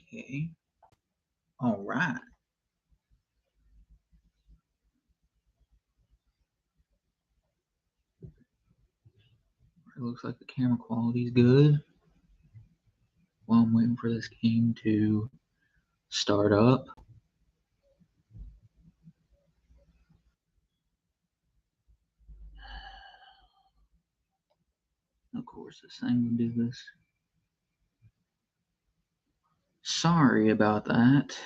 Okay. All right. It looks like the camera quality is good. While I'm waiting for this game to start up. Of course, this thing will do this. Sorry about that.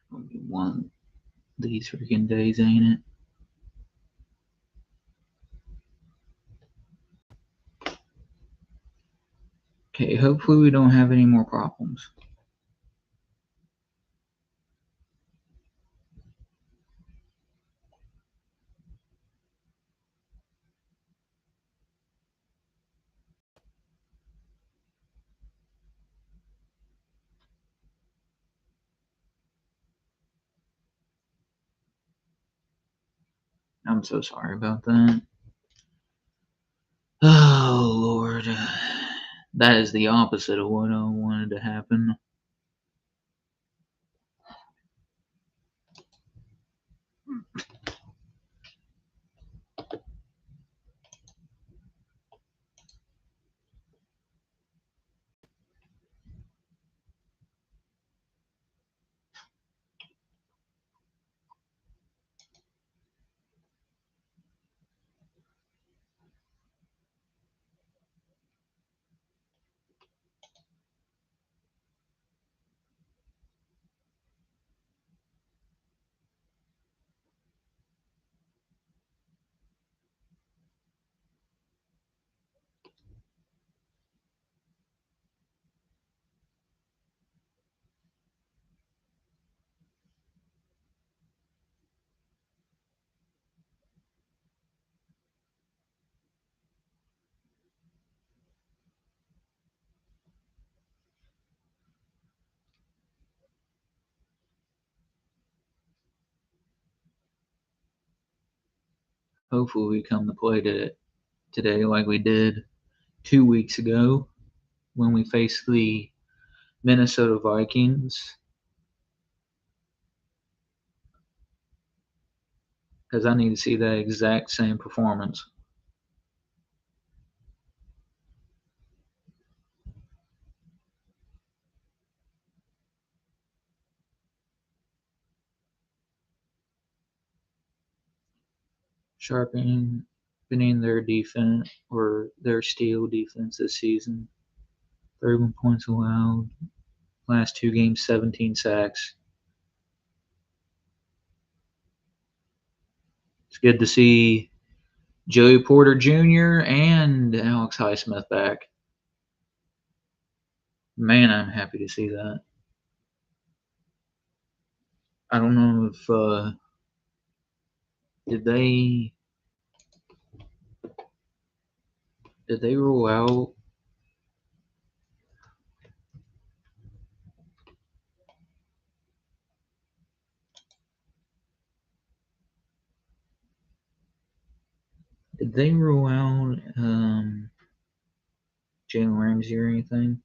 It'll be one of these freaking days, ain't it? Okay, hopefully we don't have any more problems. I'm so sorry about that. Oh, Lord. That is the opposite of what I wanted to happen. Hopefully we come to play today like we did 2 weeks ago when we faced the Minnesota Vikings. Because I need to see that exact same performance. Sharpening their defense or their steel defense this season. 31 points allowed. Last 2 games, 17 sacks. It's good to see Joey Porter Jr. and Alex Highsmith back. Man, I'm happy to see that. I don't know if did they roll out Jalen Ramsey or anything?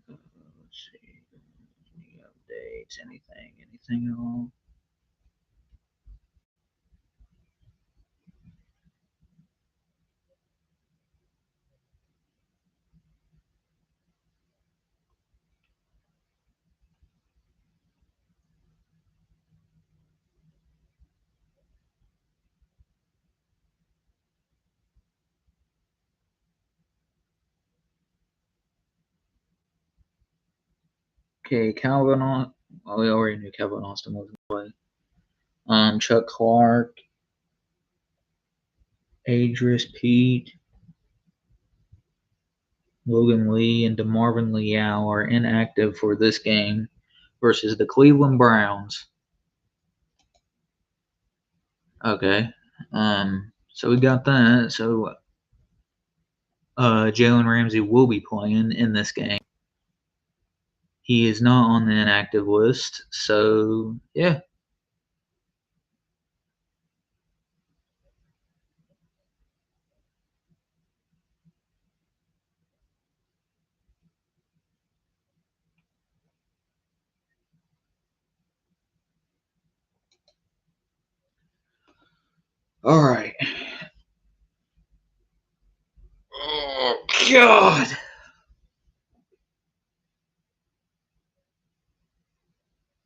Let's see. Any updates? Anything at all? Okay, Calvin. Well, we already knew Calvin Austin wasn't play. Chuck Clark, Adris Pete, Logan Lee, and DeMarvin Leal are inactive for this game versus the Cleveland Browns. Okay. So we got that. So Jalen Ramsey will be playing in this game. He is not on the inactive list, so yeah. All right. Oh God.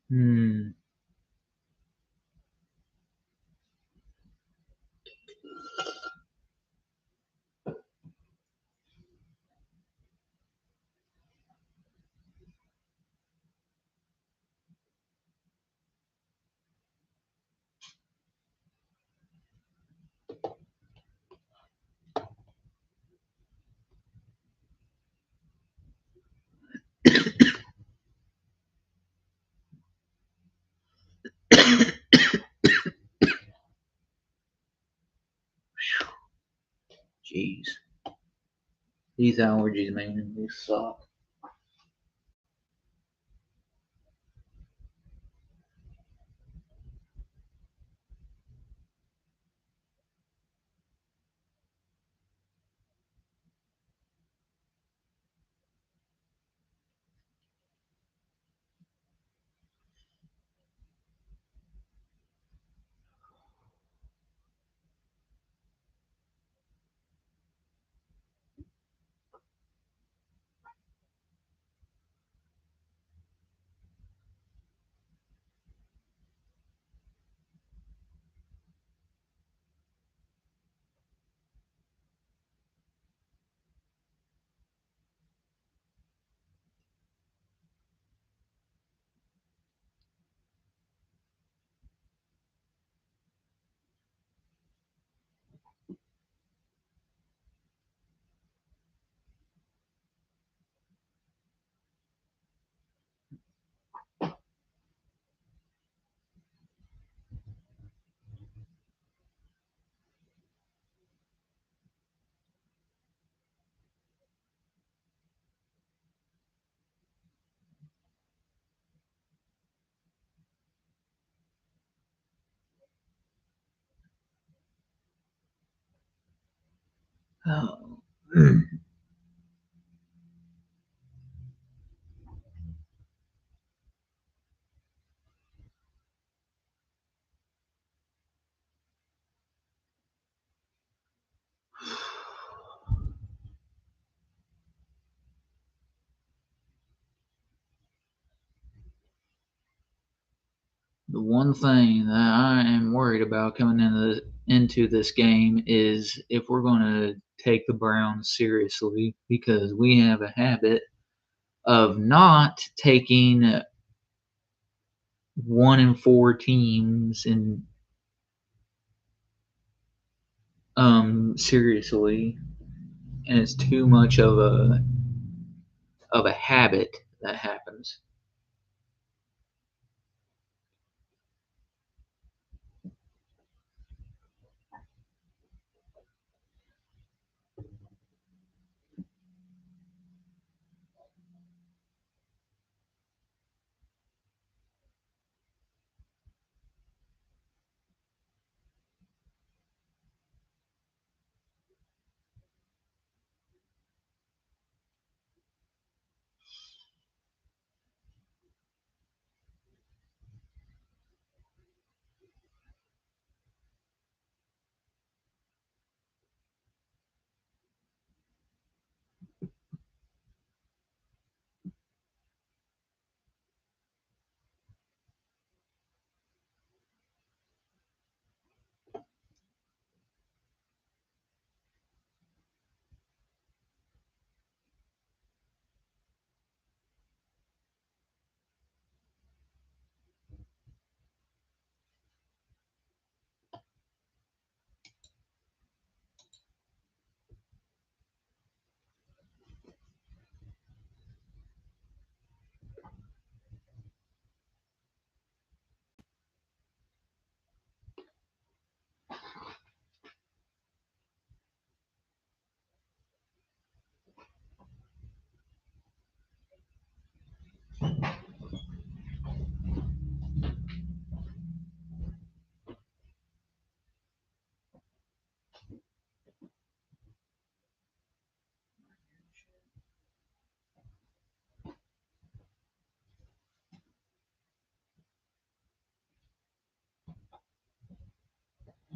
Hmm. Jeez. These allergies, man, they suck. Oh. The one thing that I am worried about coming into this game is if we're going to take the Browns seriously, because we have a habit of not taking 1-4 teams and seriously, and it's too much of a habit that happens.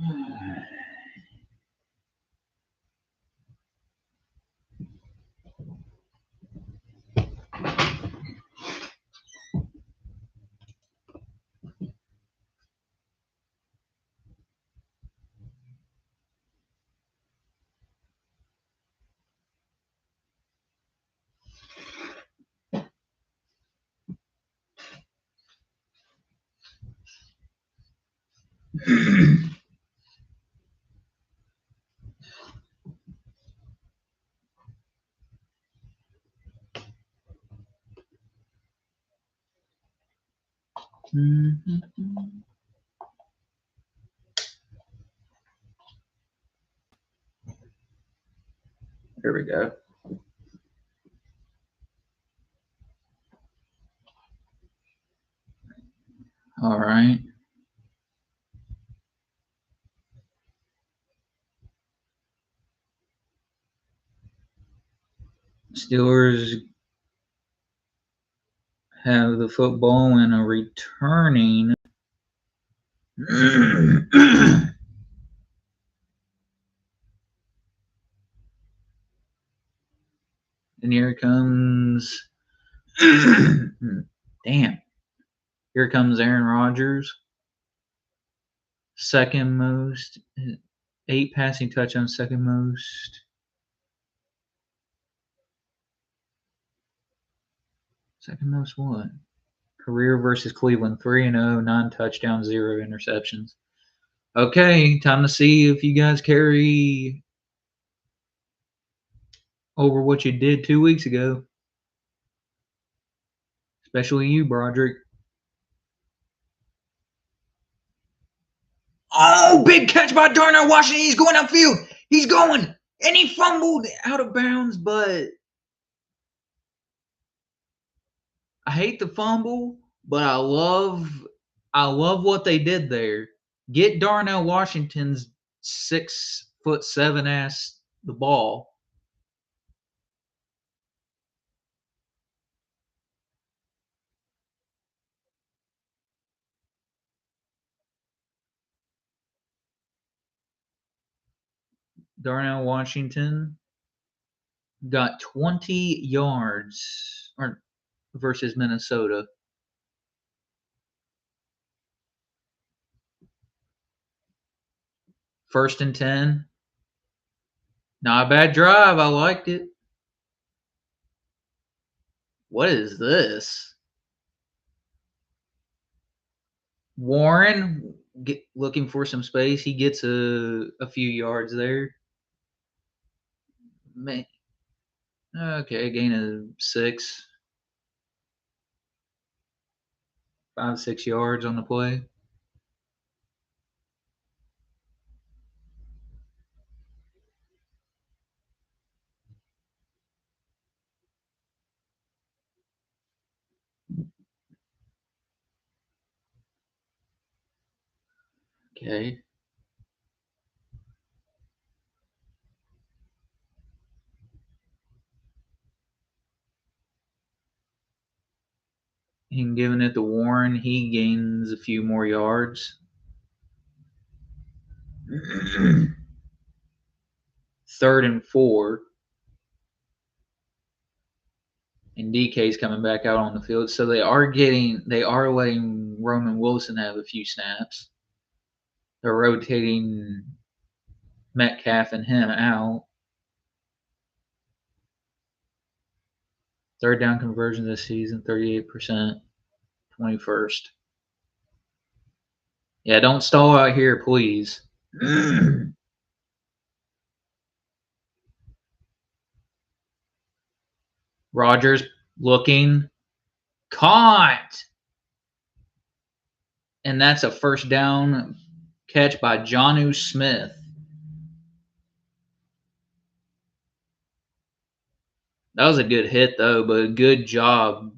There we go. All right. Steelers have the football and a returning. And here comes. Damn. Here comes Aaron Rodgers. Second most. 8 passing touchdowns, second most. Second most what? Career versus Cleveland 3-0, 9 touchdowns, 0 interceptions. Okay, time to see if you guys carry over what you did 2 weeks ago. Especially you, Broderick. Oh, big catch by Darnell Washington. He's going upfield. He's going. And he fumbled out of bounds, but I hate the fumble, but I love what they did there. Get Darnell Washington's 6'7" ass the ball. Darnell Washington got 20 yards versus Minnesota. First and 10. Not a bad drive. I liked it. What is this? Warren looking for some space. He gets a few yards there. Man. Okay, gain of 6. 5, 6 yards on the play. Okay. And giving it to Warren, he gains a few more yards. Third and 4. And DK's coming back out on the field. So they are letting Roman Wilson have a few snaps. They're rotating Metcalf and him out. Third down conversion this season, 38%, 21st. Yeah, don't stall out here, please. Rodgers looking. Caught! And that's a first down catch by Jonnu Smith. That was a good hit, though, but good job.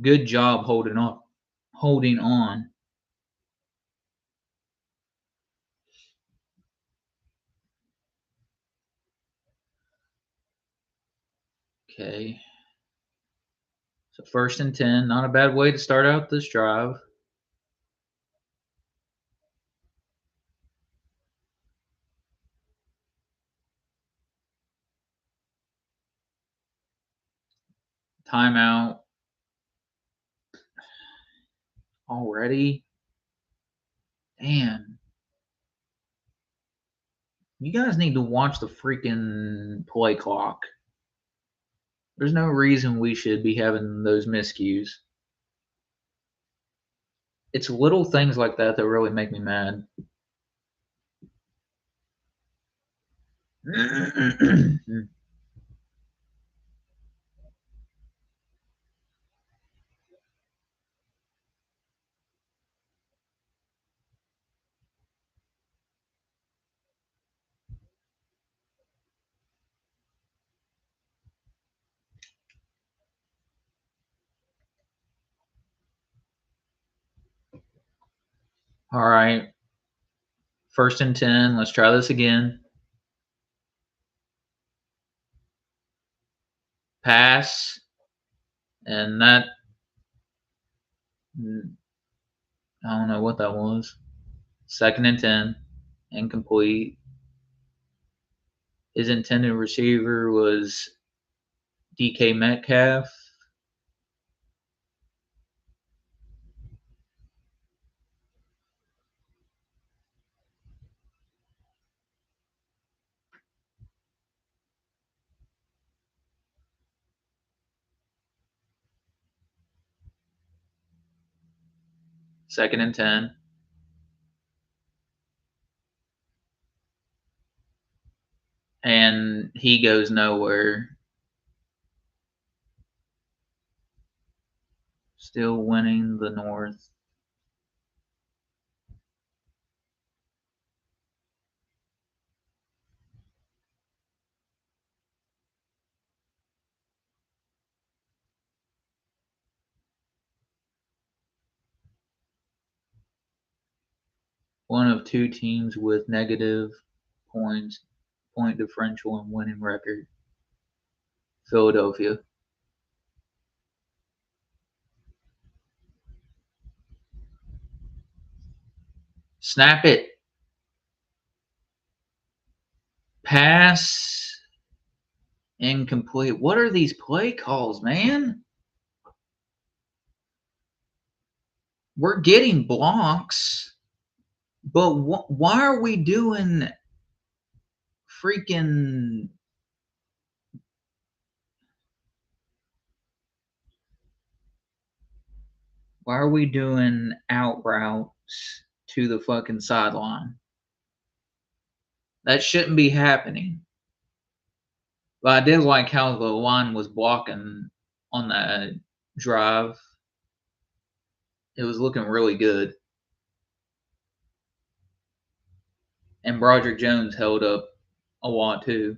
Good job holding on. Okay. So first and 10. Not a bad way to start out this drive. Timeout already? Damn. You guys need to watch the freaking play clock. There's no reason we should be having those miscues. It's little things like that that really make me mad. All right. 1st and 10. Let's try this again. Pass. And that. I don't know what that was. 2nd and 10. Incomplete. His intended receiver was DK Metcalf. Second and 10. And he goes nowhere. Still winning the North. One of two teams with negative point differential and winning record. Philadelphia. Snap it. Pass. Incomplete. What are these play calls, man? We're getting blocks, but why are we doing freaking why are we doing out routes to the fucking sideline? That shouldn't be happening. But I did like how the line was blocking on that drive. It was looking really good. And Broderick Jones held up a lot too.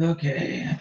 Okay.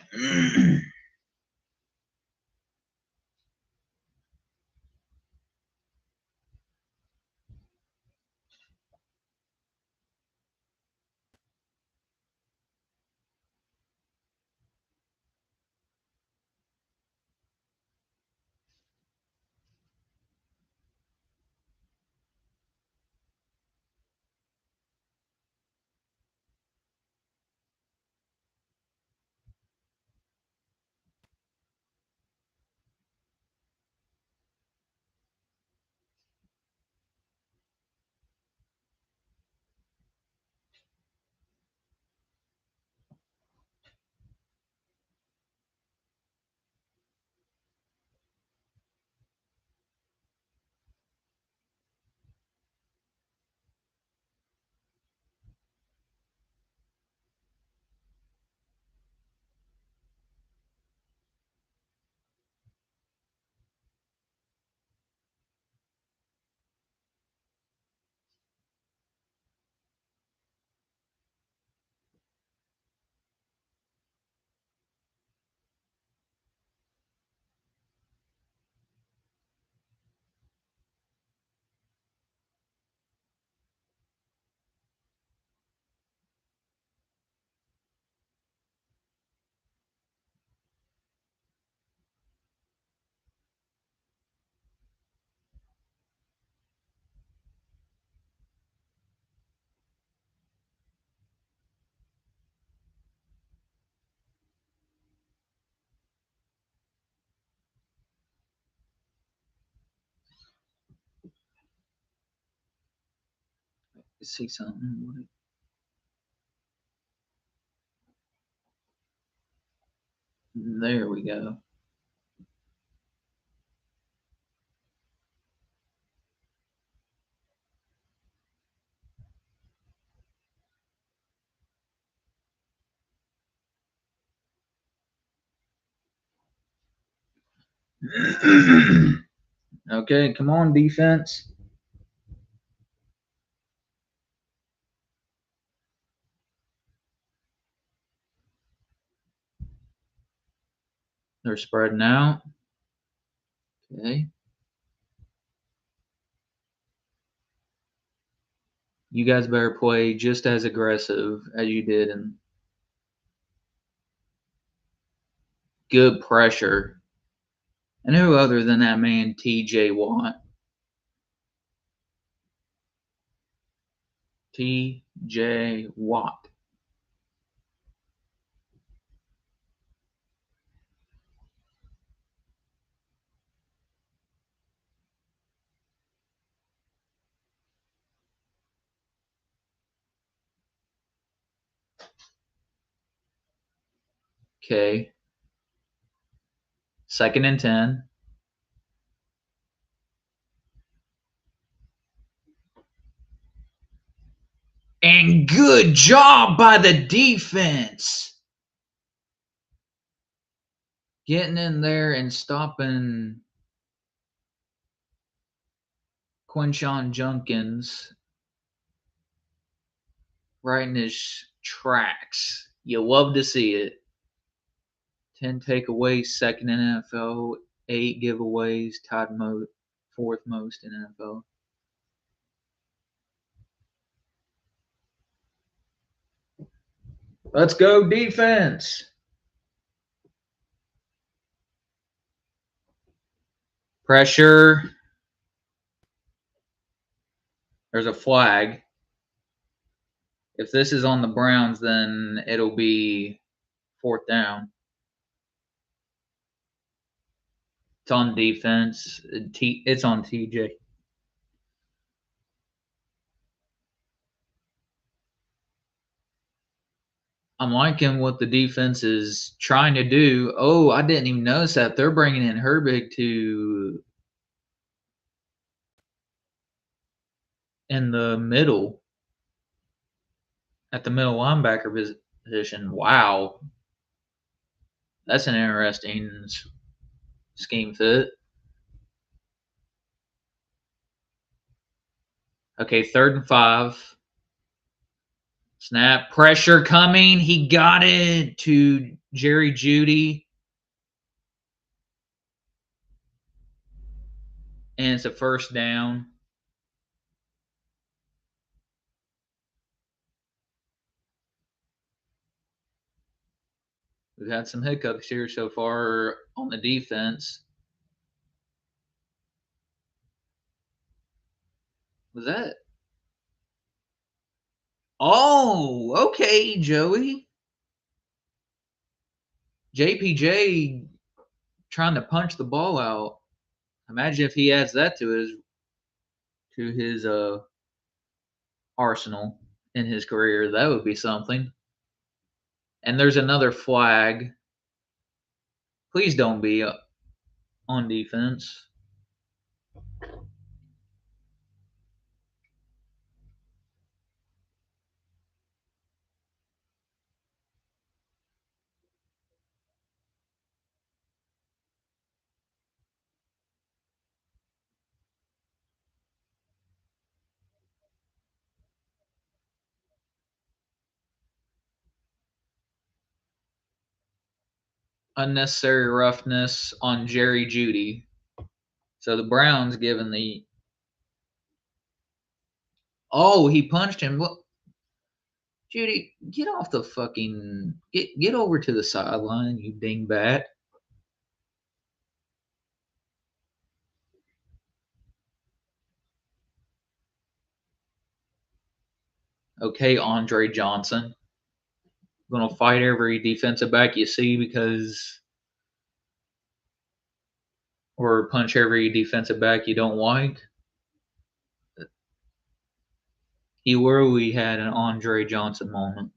see something. There we go. Okay, come on, defense. They're spreading out. Okay. You guys better play just as aggressive as you did and good pressure. And who other than that man, TJ Watt? TJ Watt. Okay. 2nd and 10. And good job by the defense. Getting in there and stopping Quinshon Junkins right in his tracks. You love to see it. 10 takeaways, second in NFL, 8 giveaways, tied fourth most in NFL. Let's go defense. Pressure. There's a flag. If this is on the Browns, then it'll be 4th down. It's on defense. It's on TJ. I'm liking what the defense is trying to do. Oh, I didn't even notice that. They're bringing in Herbig to in the middle at the middle linebacker position. Wow. That's an interesting scheme fit. Okay, 3rd and 5. Snap. Pressure coming. He got it to Jerry Jeudy. And it's a 1st down. We've had some hiccups here so far on the defense. Was that? Oh, okay, Joey. JPJ trying to punch the ball out. Imagine if he adds that to his arsenal in his career. That would be something. And there's another flag. Please don't be on defense. Unnecessary roughness on Jerry Jeudy. So the Browns given the. Oh, he punched him. Well, Judy, get off the fucking get over to the sideline, you dingbat. Okay, Andre Johnson. Gonna fight every defensive back you see because or punch every defensive back you don't like. He really had an Andre Johnson moment.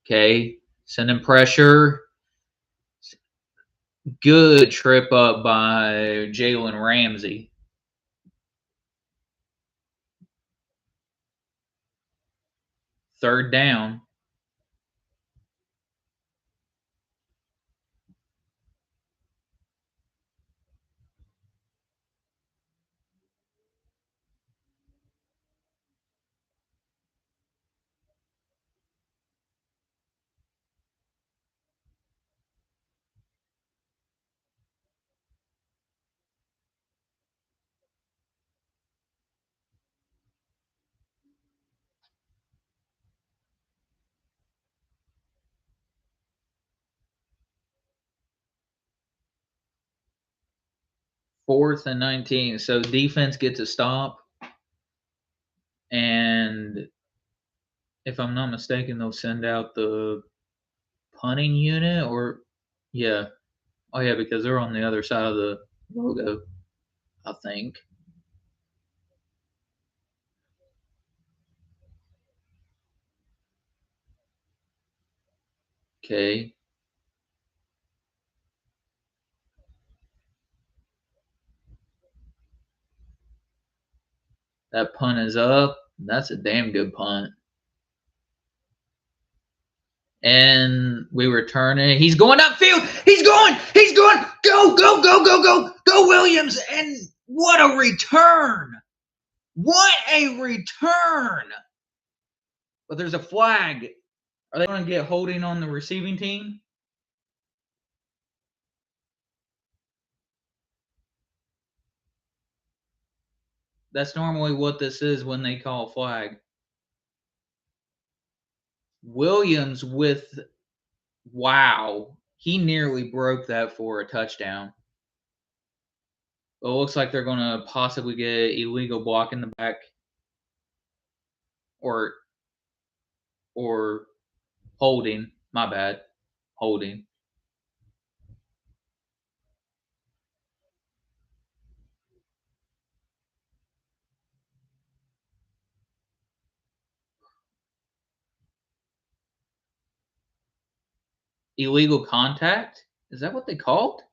Okay, sending pressure. Good trip up by Jalen Ramsey. Third down. Fourth and 19. So defense gets a stop. And if I'm not mistaken, they'll send out the punting unit or, yeah. Oh, yeah, because they're on the other side of the logo, I think. Okay. That punt is up. That's a damn good punt. And we return it. He's going upfield. He's going. He's going. Go, go, go, go, go. Go, Williams. And what a return. What a return. But there's a flag. Are they going to get holding on the receiving team? That's normally what this is when they call a flag. Williams with, wow, he nearly broke that for a touchdown. It looks like they're going to possibly get illegal block in the back, or holding. My bad, holding. Illegal contact. Is that what they called?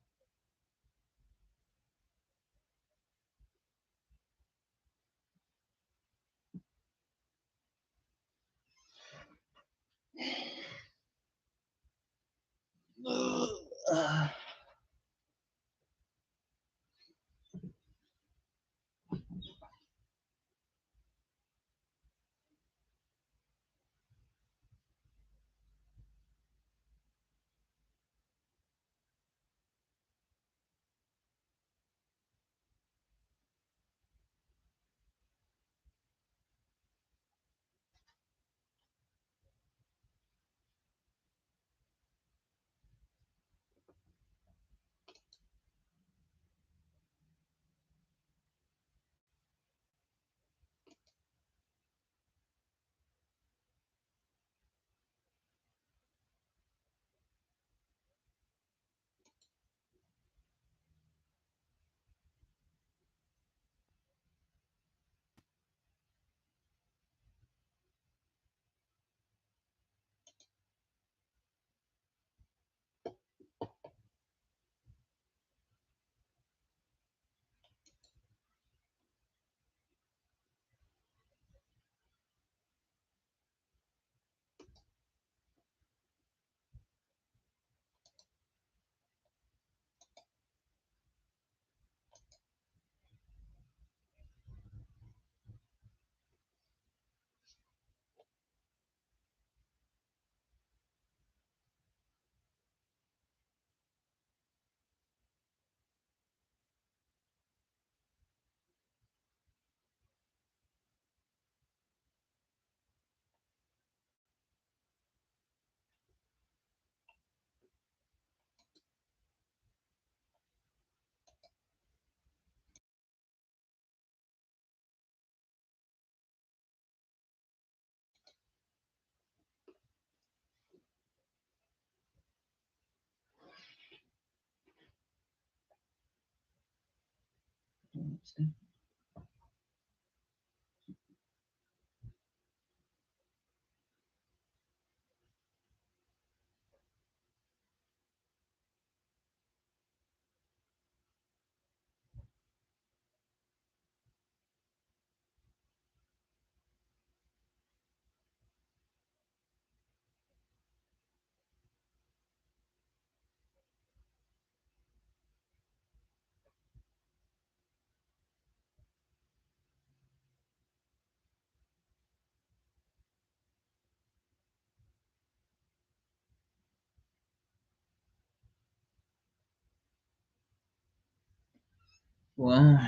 Well,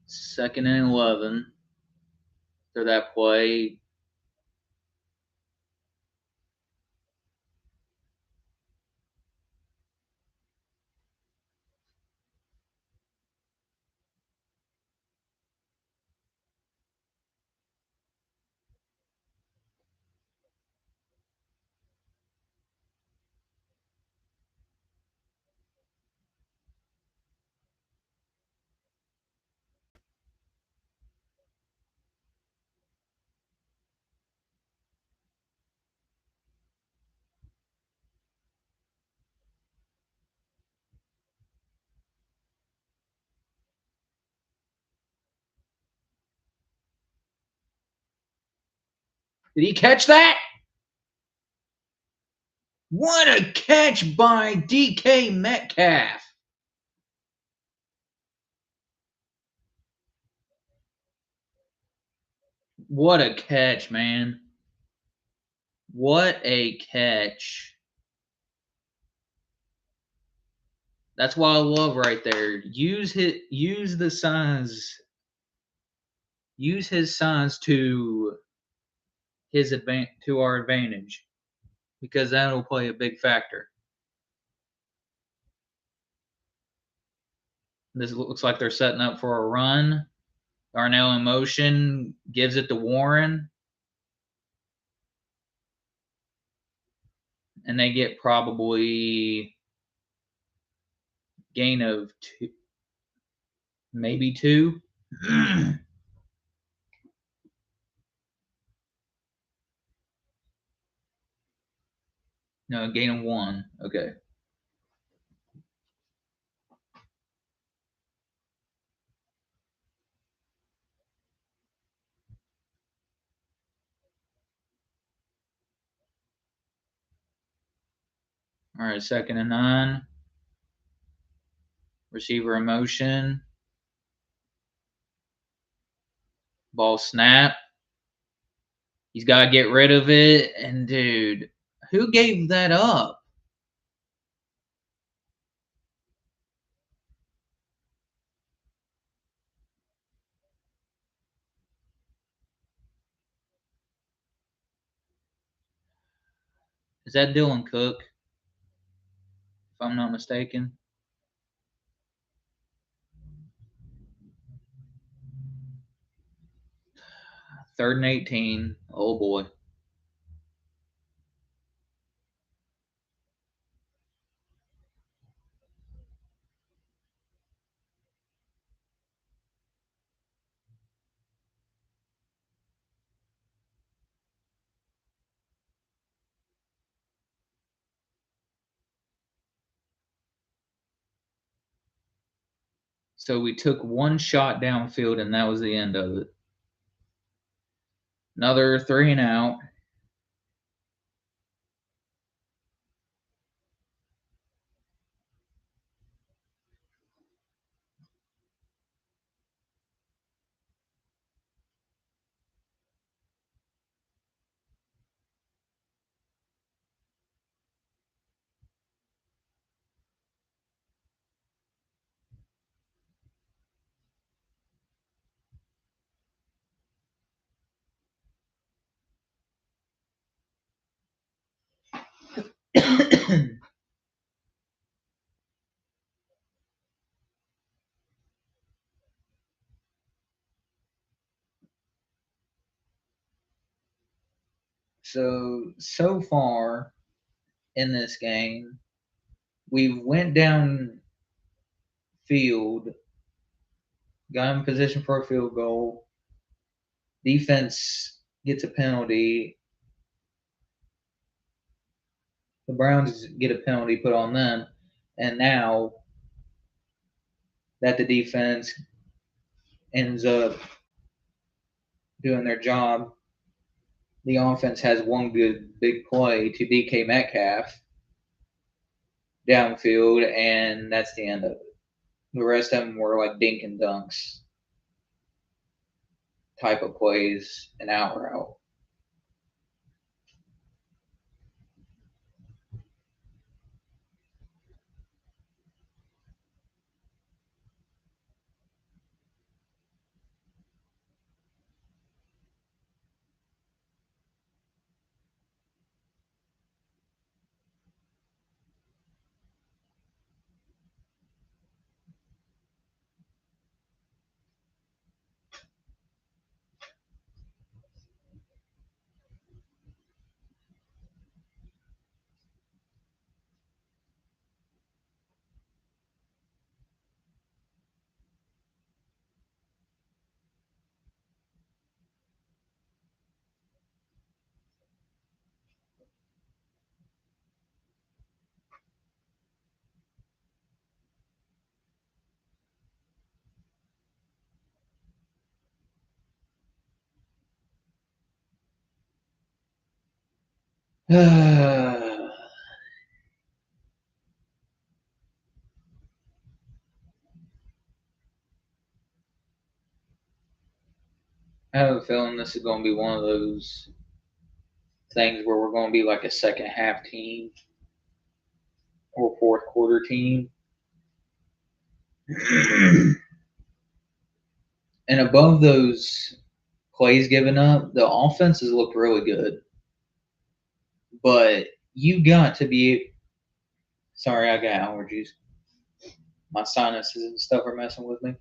2nd and 11. After that play, did he catch that? What a catch by DK Metcalf. What a catch, man. What a catch. That's what I love right there. Use the signs. Use his signs to our advantage, because that'll play a big factor. This looks like they're setting up for a run. Darnell in motion, gives it to Warren, and they get probably gain of 2, maybe 2. No, gain of 1. Okay. All right, 2nd and 9. Receiver in motion. Ball snap. He's got to get rid of it. And, dude, who gave that up? Is that Dylan Cook, if I'm not mistaken? Third and 18. Oh, boy. So we took one shot downfield, and that was the end of it. Another 3 and out. So far in this game, we went down field, got in position for a field goal. Defense gets a penalty. The Browns get a penalty put on them, and now that the defense ends up doing their job, the offense has one good big play to DK Metcalf downfield, and that's the end of it. The rest of them were like dink and dunks type of plays, an out route. I have a feeling this is going to be one of those things where we're going to be like a second half team or fourth quarter team. And above those plays given up, the offenses looked really good. But you got to be. Sorry, I got allergies. My sinuses and stuff are messing with me.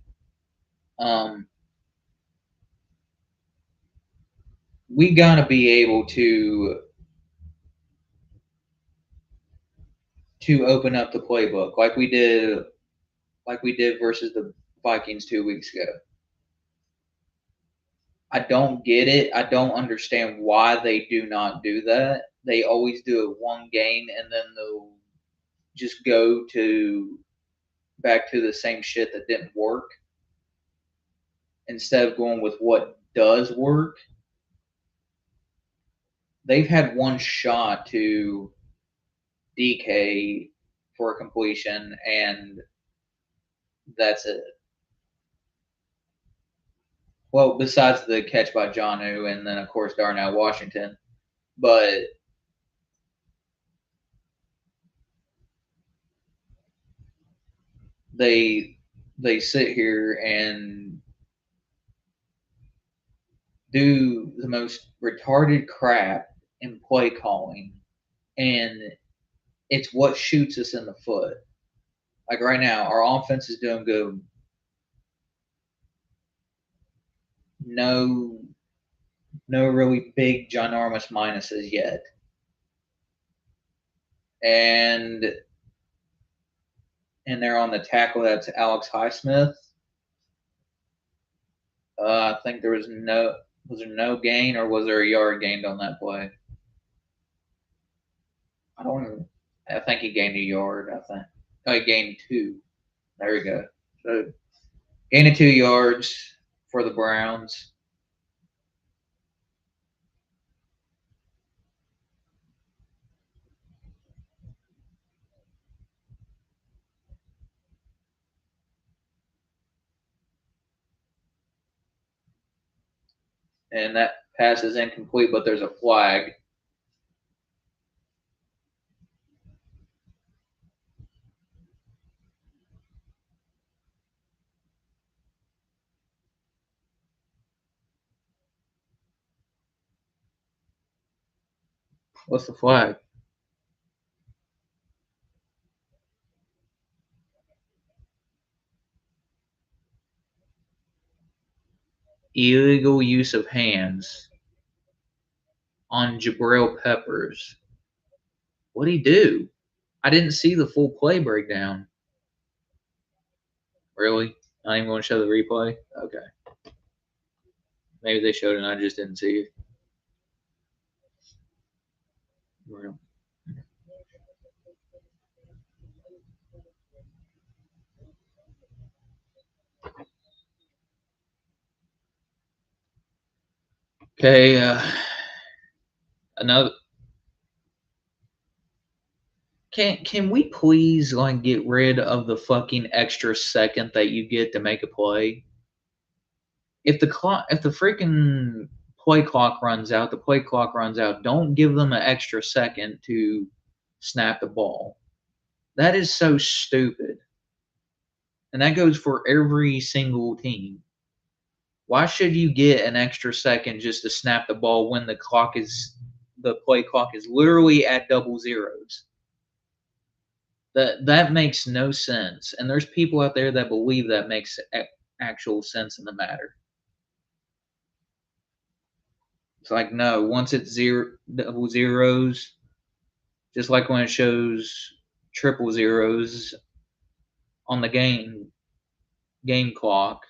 We got to be able to open up the playbook like we did versus the Vikings 2 weeks ago. I don't get it. I don't understand why they do not do that. They always do it one game and then they'll just go to back to the same shit that didn't work instead of going with what does work. They've had one shot to DK for a completion, and that's it. Well, besides the catch by Jonnu and then, of course, Darnell Washington. But they sit here and do the most retarded crap in play calling, and it's what shoots us in the foot. Like right now, our offense is doing good. No really big ginormous minuses yet. And they're on the tackle. That's Alex Highsmith. I think there was there no gain or was there a yard gained on that play? I don't know. I think he gained a yard. I think he gained 2. There we go. So gained 2 yards for the Browns. And that pass is incomplete, but there's a flag. What's the flag? Illegal use of hands on Jabril Peppers. What'd he do? I didn't see the full play breakdown. Really? Not even going to show the replay? Okay. Maybe they showed it and I just didn't see it. Real. Okay, another. Can we please like get rid of the fucking extra second that you get to make a play? If the freaking play clock runs out, the play clock runs out. Don't give them an extra second to snap the ball. That is so stupid. And that goes for every single team. Why should you get an extra second just to snap the ball when the play clock is literally at double zeros? That makes no sense. And there's people out there that believe that makes actual sense in the matter. It's like no, once it's double zeros, just like when it shows triple zeros on the game clock,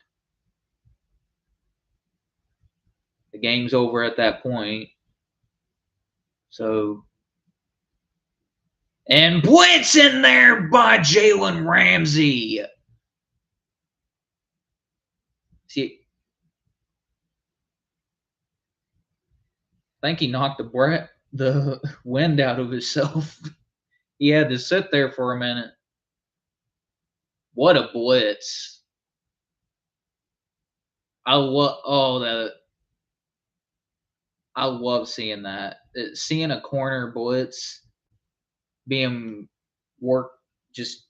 the game's over at that point. So and blitz in there by Jalen Ramsey. See, I think he knocked the wind out of himself. He had to sit there for a minute. What a blitz! I love seeing that. Seeing a corner blitz being worked just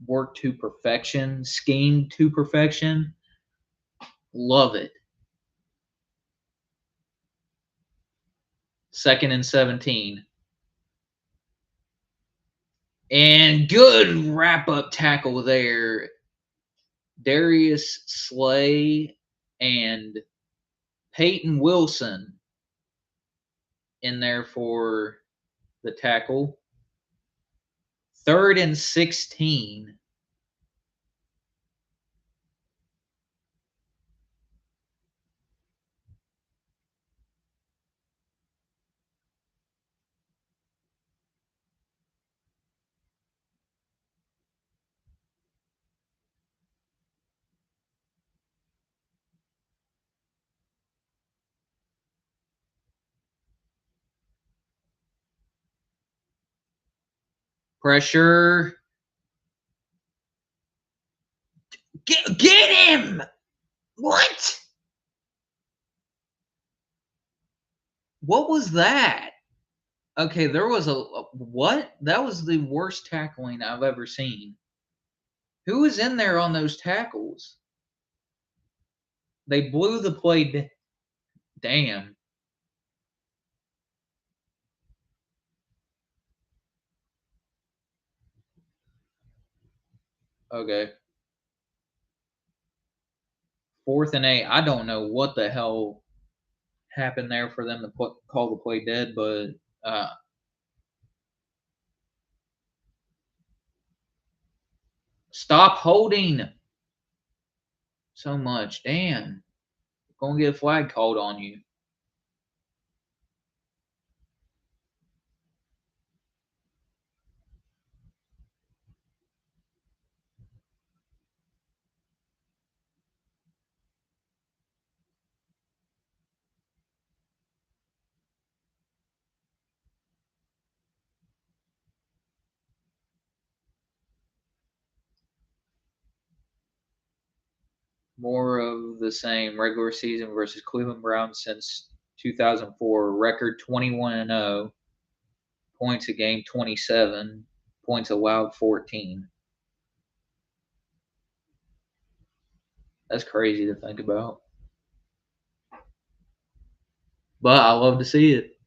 worked to perfection, schemed to perfection. Love it. 2nd and 17. And good wrap-up tackle there. Darius Slay and Peyton Wilson in there for the tackle. 3rd and 16. Pressure. Get him! What? What was that? Okay, there was a what? That was the worst tackling I've ever seen. Who was in there on those tackles? They blew the play. Damn. Okay. 4th and 8. I don't know what the hell happened there for them to call the play dead, but stop holding so much. Damn. Gonna get a flag called on you. More of the same. Regular season versus Cleveland Browns since 2004. Record 21-0. Points a game 27. Points allowed 14. That's crazy to think about. But I love to see it.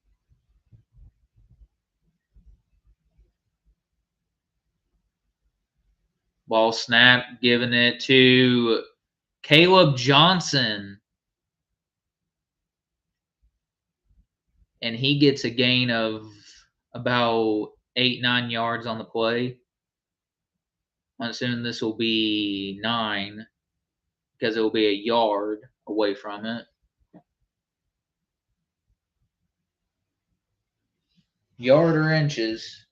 Ball snap, giving it to Caleb Johnson. And he gets a gain of about 8-9 yards on the play. I'm assuming this will be 9 because it will be a yard away from it. Yard or inches.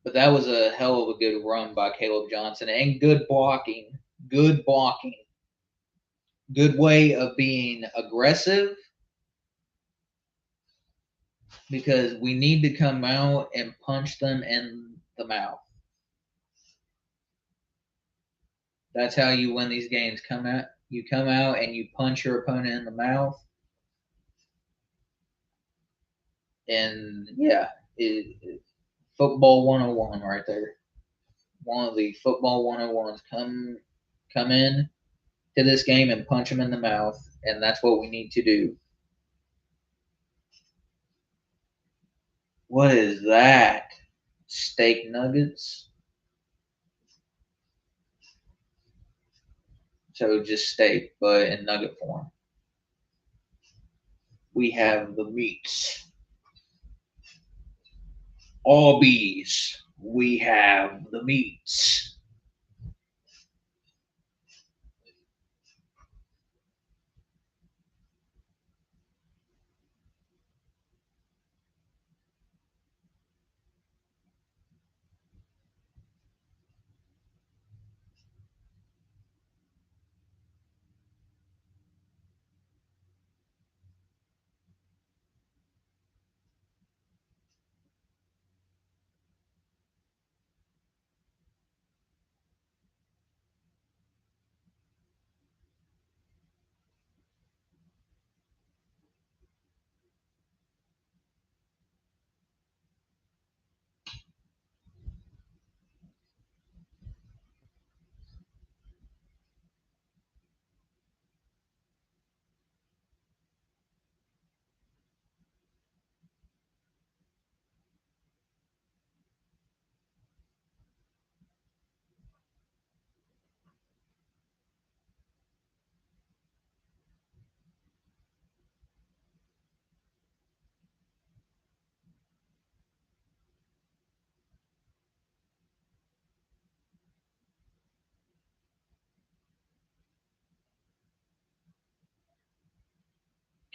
But that was a hell of a good run by Caleb Johnson and good blocking. Good blocking. Good way of being aggressive because we need to come out and punch them in the mouth. That's how you win these games. You come out and you punch your opponent in the mouth. And yeah, football 101 right there. One of the football 101s. Come in to this game and punch them in the mouth, and that's what we need to do. What is that? Steak nuggets? So just steak, but in nugget form. We have the meats. Arby's. We have the meats.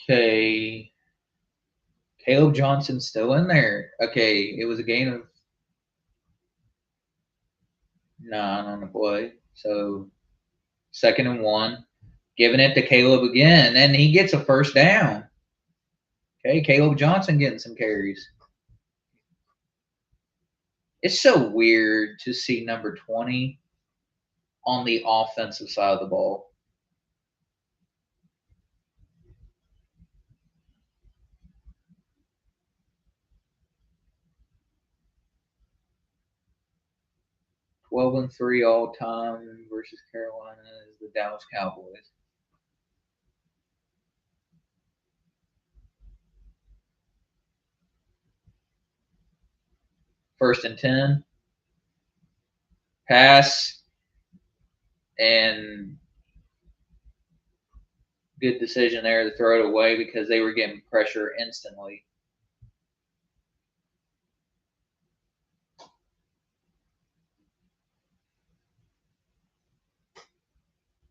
Okay. Caleb Johnson's still in there. Okay, it was a gain of 9 on the play. So 2nd and 1. Giving it to Caleb again, and he gets a first down. Okay, Caleb Johnson getting some carries. It's so weird to see number 20 on the offensive side of the ball. Twelve and 3 all time versus Carolina is the Dallas Cowboys. First and 10. Pass and good decision there to throw it away because they were getting pressure instantly.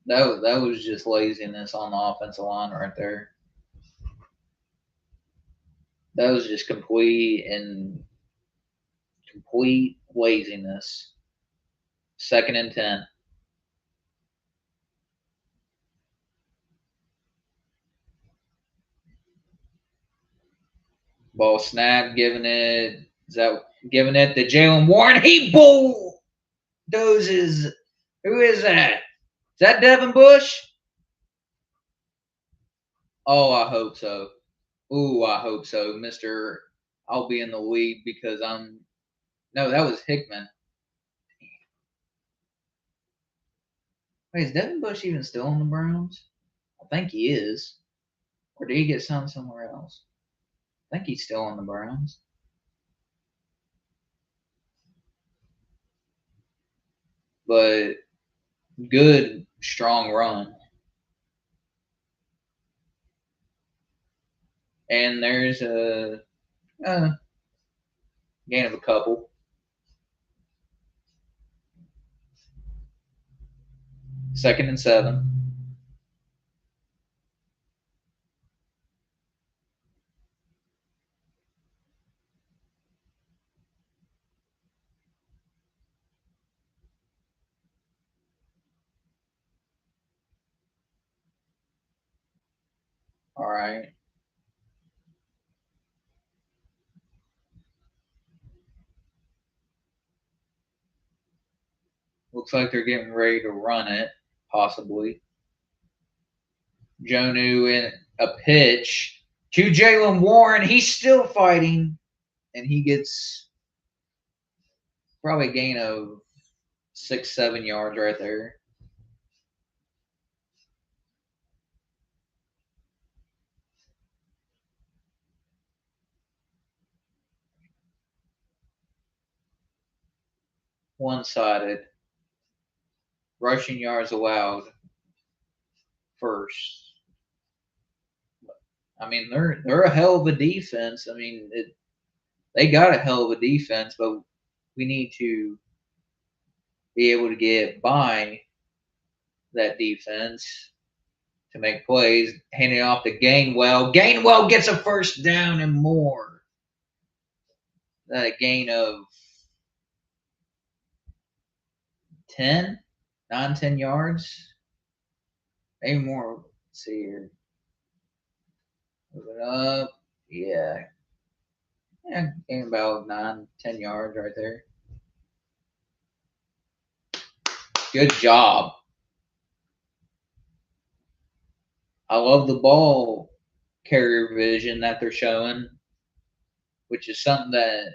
That was just laziness on the offensive line right there. That was just complete laziness. 2nd and 10. Ball snap, giving it to Jalen Warren. He bulldozes. Who is that? Is that Devin Bush? Oh, I hope so. Ooh, I hope so, Mister. I'll be in the lead because I'm. No, that was Hickman. Wait, is Devin Bush even still on the Browns? I think he is. Or did he get signed somewhere else? I think he's still on the Browns. But good, strong run. And there's a Gain of a couple. Second and 7. All right. Looks like they're getting ready to run it, possibly. Jonu in a pitch to Jalen Warren. He's still fighting, and he gets probably a gain of 6, 7 yards right there. One-sided. Rushing yards allowed first. I mean, they're a hell of a defense. I mean, they got a hell of a defense, but we need to be able to get by that defense to make plays. Handing off to Gainwell. Gainwell gets a first down and more. That a gain of 10, 9, 10 yards. Maybe more. Let's see here. Moving up. Yeah. Yeah, gain about 9, 10 yards right there. Good job. I love the ball carrier vision that they're showing, which is something that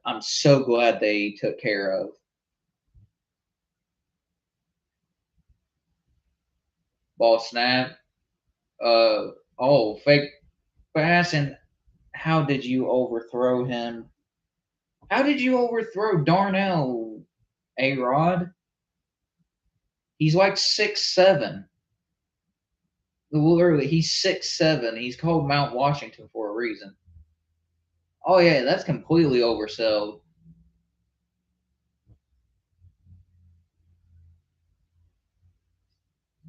I'm so glad they took care of. Ball snap. Fake pass, and how did you overthrow him? How did you overthrow Darnell, A-Rod? He's like 6'7". Literally, he's 6'7". He's called Mount Washington for a reason. Oh yeah, that's completely oversold.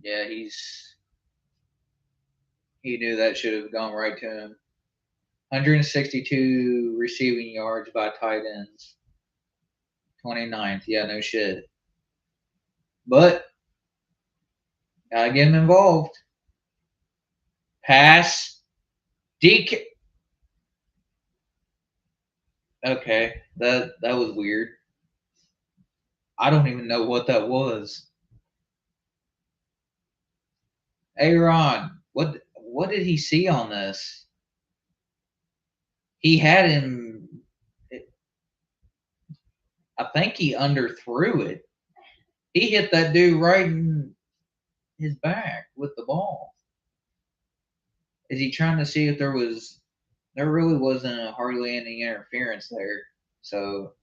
Yeah, he knew that should have gone right to him. 162 receiving yards by tight ends. 29th. Yeah, no shit. But gotta get him involved. Pass. DK. Okay, that was weird. I don't even know what that was. Aaron, what did he see on this? He had him. I think he underthrew it. He hit that dude right in his back with the ball. Is he trying to see if there was? There really wasn't hardly any interference there. So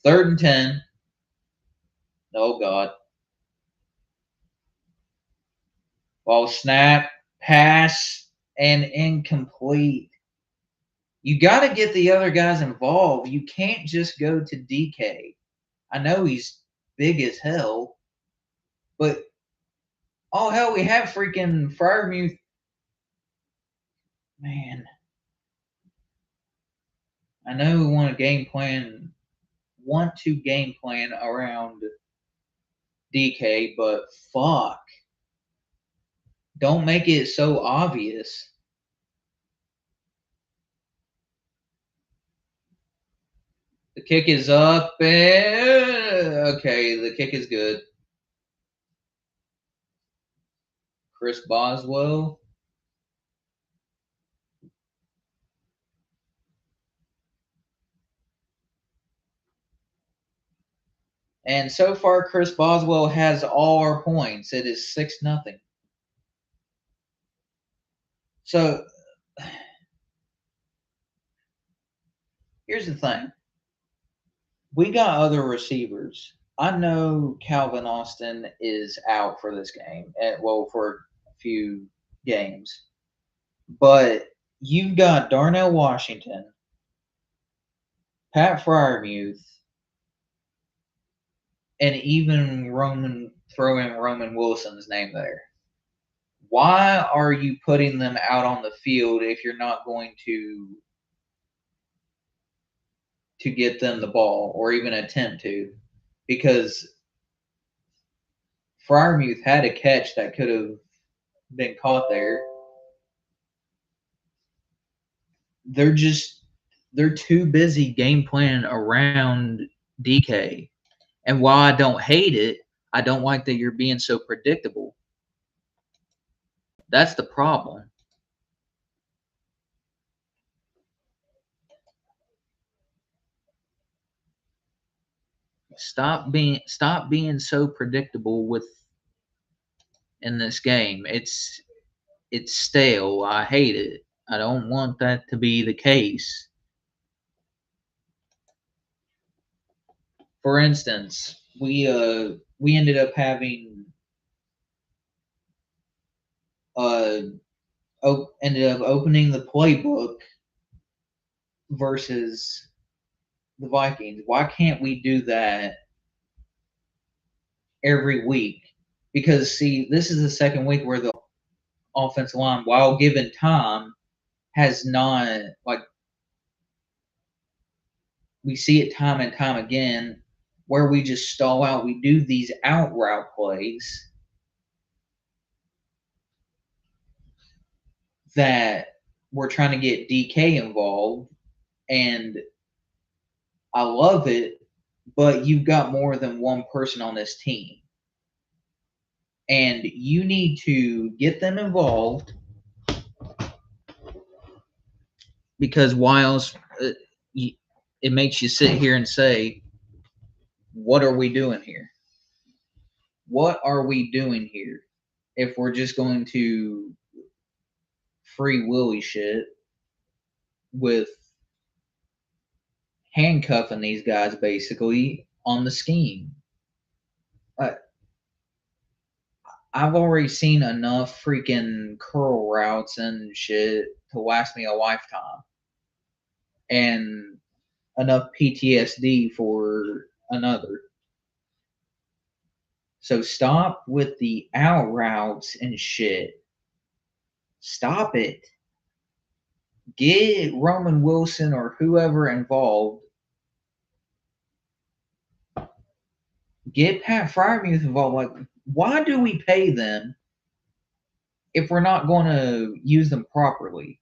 3rd and 10. Oh God. Ball snap, pass, and incomplete. You got to get the other guys involved. You can't just go to DK. I know he's big as hell, but oh hell, we have freaking Fryermuth. Man, I know we want to game plan around DK, but fuck, don't make it so obvious. The kick is up. Okay, the kick is good. Chris Boswell. And so far, Chris Boswell has all our points. It is 6-0. So here's the thing. We got other receivers. I know Calvin Austin is out for this game. Well, for a few games. But you've got Darnell Washington. Pat Fryermuth, and even throw in Roman Wilson's name there. Why are you putting them out on the field if you're not going to get them the ball or even attempt to? Because Fryermuth had a catch that could have been caught there. They're too busy game planning around DK. And while I don't hate it, I don't like that you're being so predictable. That's the problem. Stop being so predictable in this game. It's stale. I hate it. I don't want that to be the case. For instance, we ended up having ended up opening the playbook versus the Vikings. Why can't we do that every week? Because see, this is the second week where the offensive line, while given time, has not, like, we see it time and time again where we just stall out. We do these out route plays that we're trying to get DK involved, and I love it, but you've got more than one person on this team. And you need to get them involved, because why else it makes you sit here and say, what are we doing here? What are we doing here if we're just going to free willy shit with handcuffing these guys basically on the scheme? I've already seen enough freaking curl routes and shit to last me a lifetime, and enough PTSD for another. So stop with the out routes and shit. Stop it. Get Roman Wilson or whoever involved. Get Pat Fryermuth involved. Like, why do we pay them if we're not going to use them properly?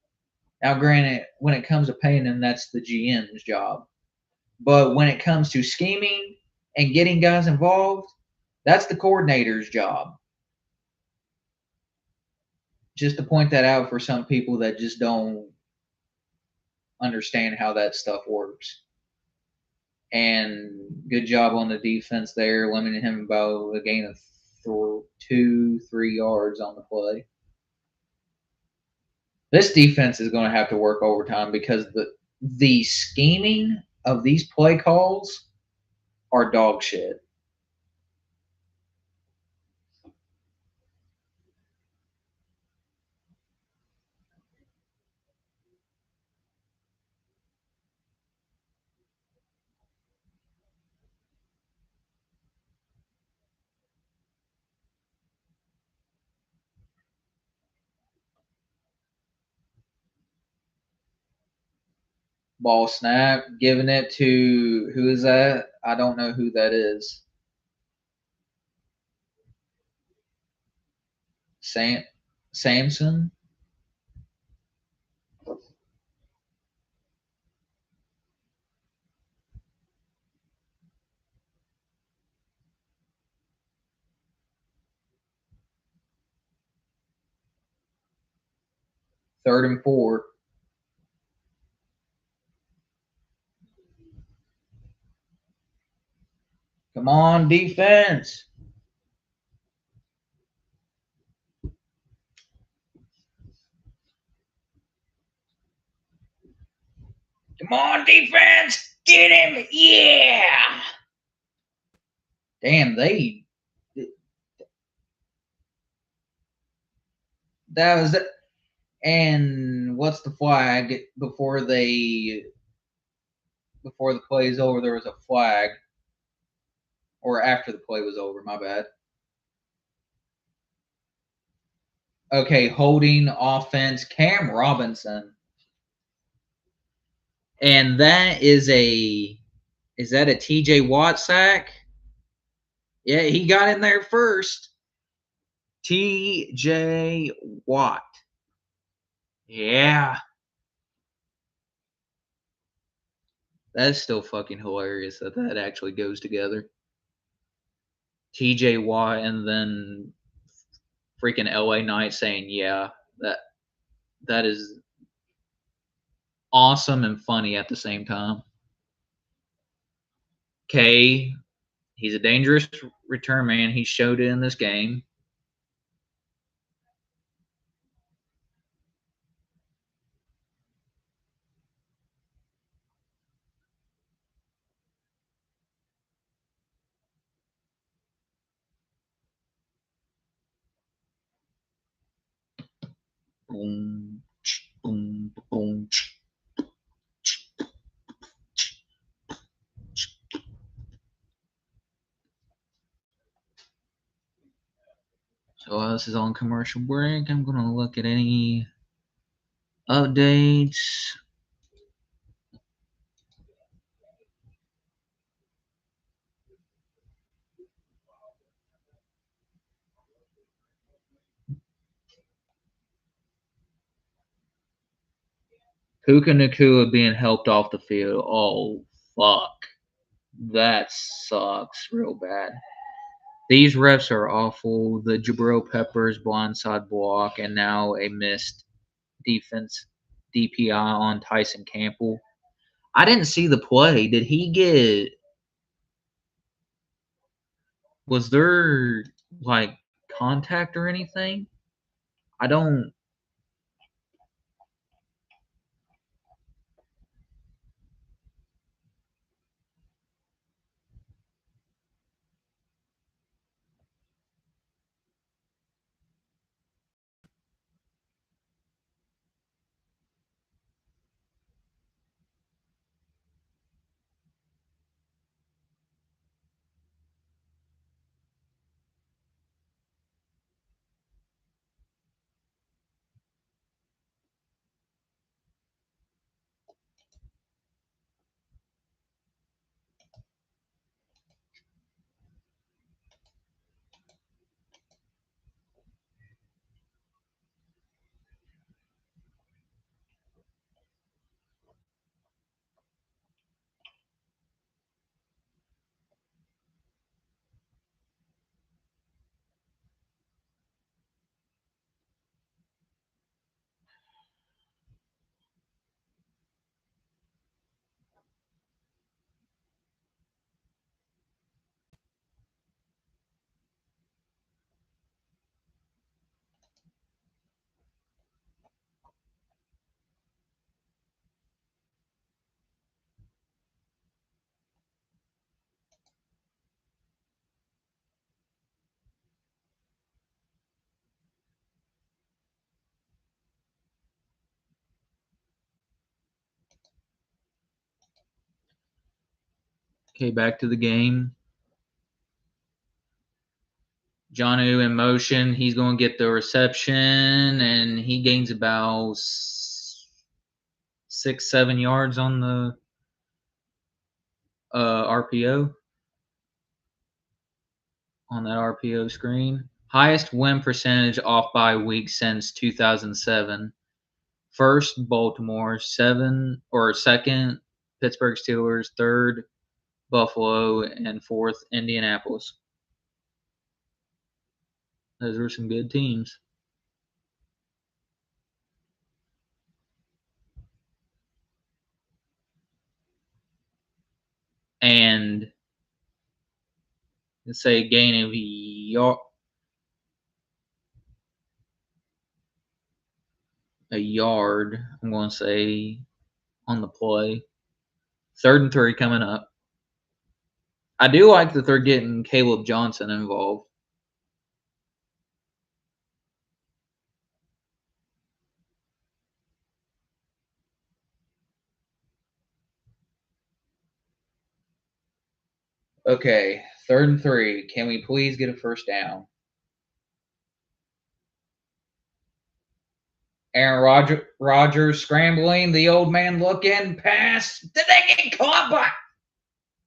Now, granted, when it comes to paying them, that's the GM's job. But when it comes to scheming and getting guys involved, that's the coordinator's job. Just to point that out for some people that just don't understand how that stuff works. And good job on the defense there, limiting him about a gain of 2-3 yards on the play. This defense is going to have to work overtime because the scheming of these play calls are dog shit. Ball snap, giving it to, who is that? I don't know who that is. Samson? Third and 4. Come on, defense. Come on, defense. Get him. Yeah. Damn, that was it. And what's the flag before they before the play is over, there was a flag. Or after the play was over, my bad. Okay, holding offense, Cam Robinson. And that is that a TJ Watt sack? Yeah, he got in there first. TJ Watt. Yeah. That's still fucking hilarious that actually goes together. TJ Watt and then freaking LA Knight saying, yeah, that is awesome and funny at the same time. K, he's a dangerous return man. He showed it in this game. Boom, boom, boom. So this is on commercial break. I'm gonna look at any updates. Puka Nakua being helped off the field. Oh fuck. That sucks real bad. These refs are awful. The Jabril Peppers blindside block and now a missed defense DPI on Tyson Campbell. I didn't see the play. Did he get was there like contact or anything? I don't Okay, back to the game. Jonnu in motion. He's going to get the reception, and he gains about 6-7 yards on the RPO. On that RPO screen. Highest win percentage off by week since 2007. First, Baltimore. Second, Pittsburgh Steelers. Third, Buffalo. And fourth, Indianapolis. Those were some good teams. And let's say a gain of a yard, I'm going to say, on the play. 3rd and 3 coming up. I do like that they're getting Caleb Johnson involved. Okay, 3rd and 3. Can we please get a first down? Aaron Rodgers scrambling. The old man looking. Pass. Did they get caught by?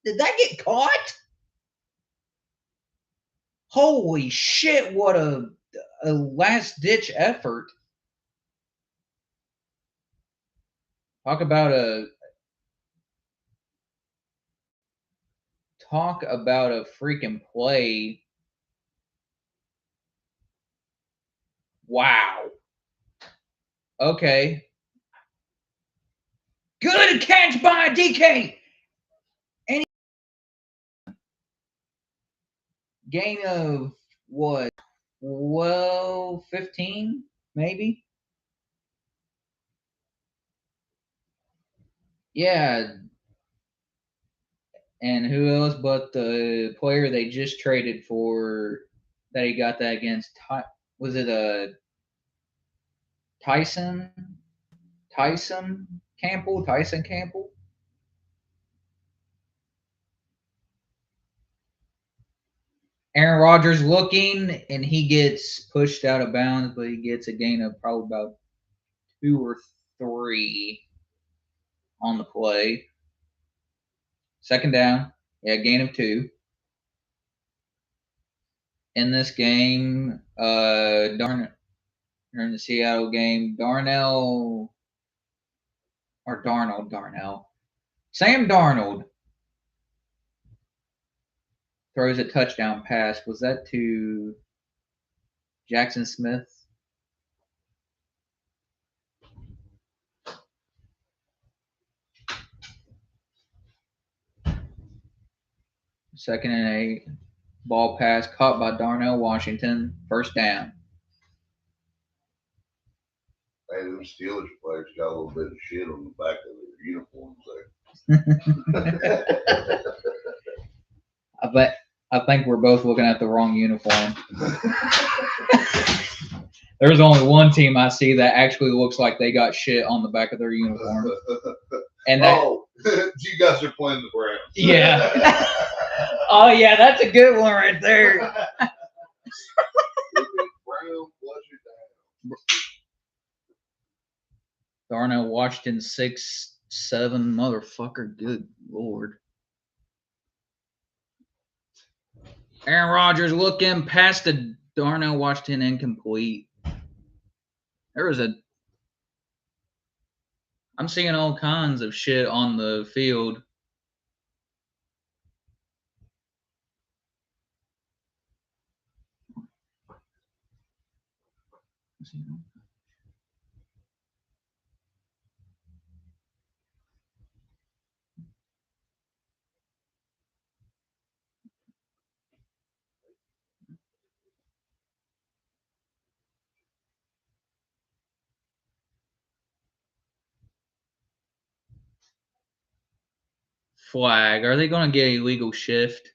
Did that get caught? Holy shit! What a last ditch effort. Talk about a freaking play. Wow. Okay. Good catch by DK. Any gain of what? 12, 15, maybe? Yeah. And who else but the player they just traded for that he got that against? Was it a Tyson? Tyson Campbell? Aaron Rodgers looking, and he gets pushed out of bounds, but he gets a gain of probably about 2 or 3 on the play. 2nd down. Yeah, gain of 2. In this game, during the Seattle game, Sam Darnold throws a touchdown pass. Was that to Jackson Smith? Second and 8. Ball pass caught by Darnell Washington. First down. Hey, them Steelers players got a little bit of shit on the back of their uniforms there. I think we're both looking at the wrong uniform. There's only one team I see that actually looks like they got shit on the back of their uniform. And you guys are playing the Browns. Yeah. Oh yeah, that's a good one right there. Brown flush it down. Darnell Washington 6'7" motherfucker. Good lord. Aaron Rodgers looking past the Darnell Washington incomplete. I'm seeing all kinds of shit on the field. Flag. Are they going to get a illegal shift?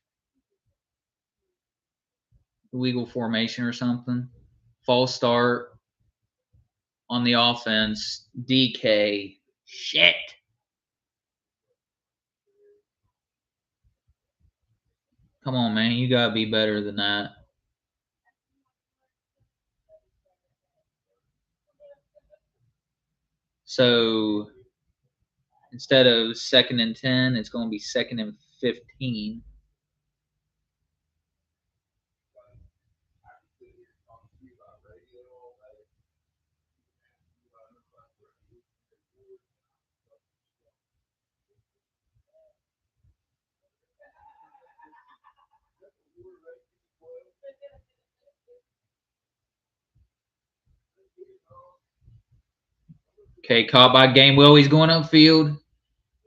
Illegal formation or something? False start on the offense. DK. Shit. Come on, man. You got to be better than that. So instead of 2nd and 10, it's going to be 2nd and 15. Okay, caught by Gainwell. He's going upfield,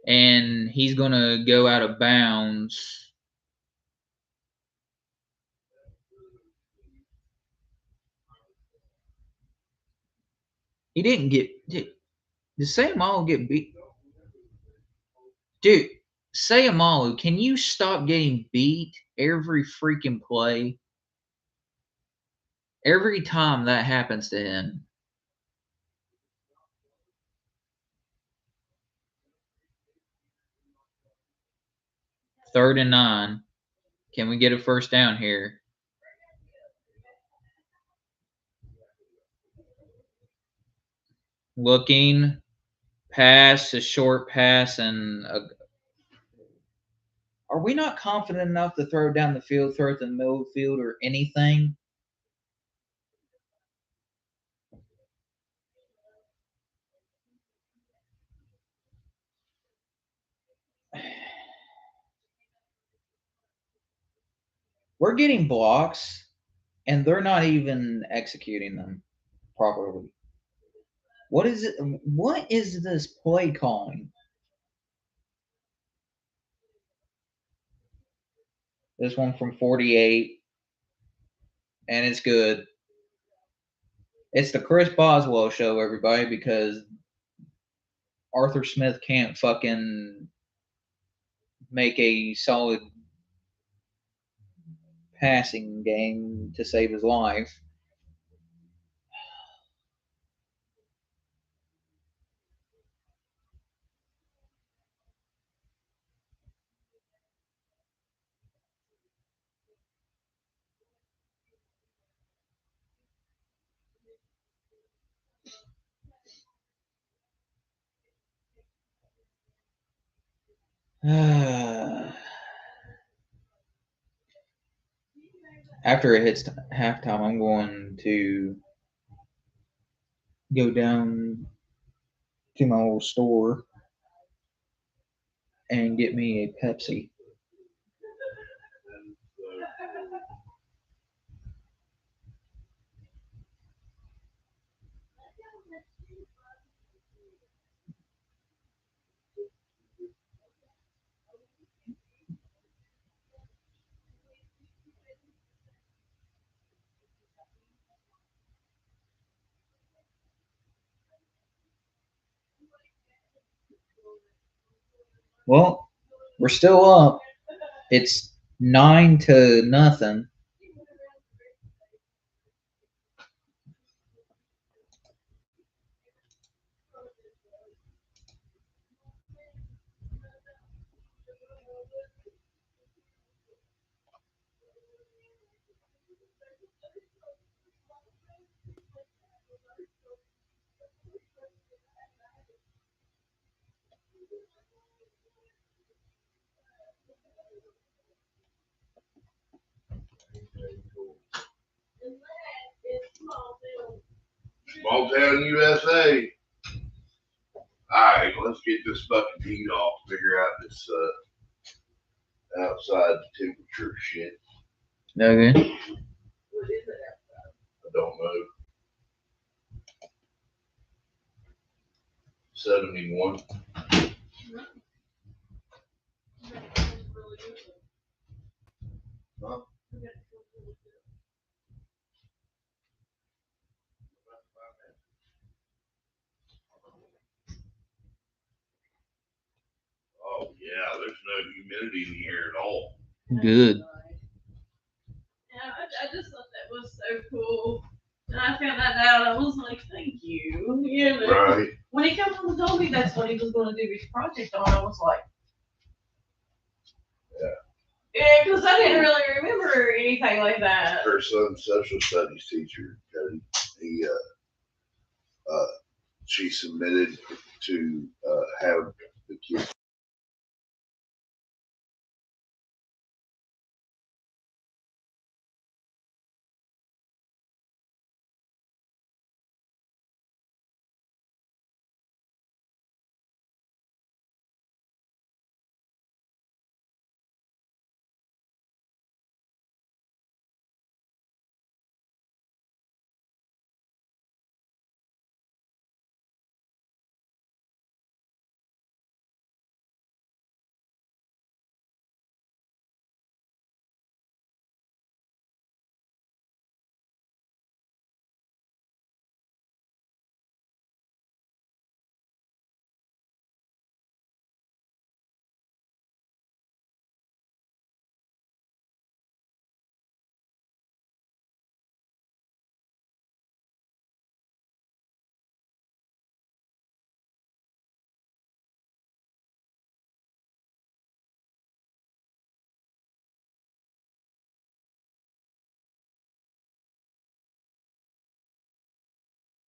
and he's going to go out of bounds. He didn't get. Did Sayamalu get beat? Dude, Sayamalu, can you stop getting beat every freaking play? Every time that happens to him. Third and 9. Can we get a first down here? Looking, pass, a short pass, and are we not confident enough to throw down the field, throw it in the middle of the field, or anything? We're getting blocks, and they're not even executing them properly. What is it? What is this play calling? This one from 48, and it's good. It's the Chris Boswell show, everybody, because Arthur Smith can't fucking make a solid passing game to save his life. After it hits halftime, I'm going to go down to my little store and get me a Pepsi. Well, we're still up. It's 9-0. Small town USA. Alright, let's get this fucking heat off. Figure out this outside temperature shit. Okay. I don't know. 71. Huh? Oh yeah, there's no humidity in the air at all. Good. Yeah, I just thought that was so cool. And I found that out. I was like, thank you. You know, Right. when he comes and told me that's what he was going to do his project on, I was like, yeah, because I didn't really remember anything like that. Her son's social studies teacher, he she submitted to have the kids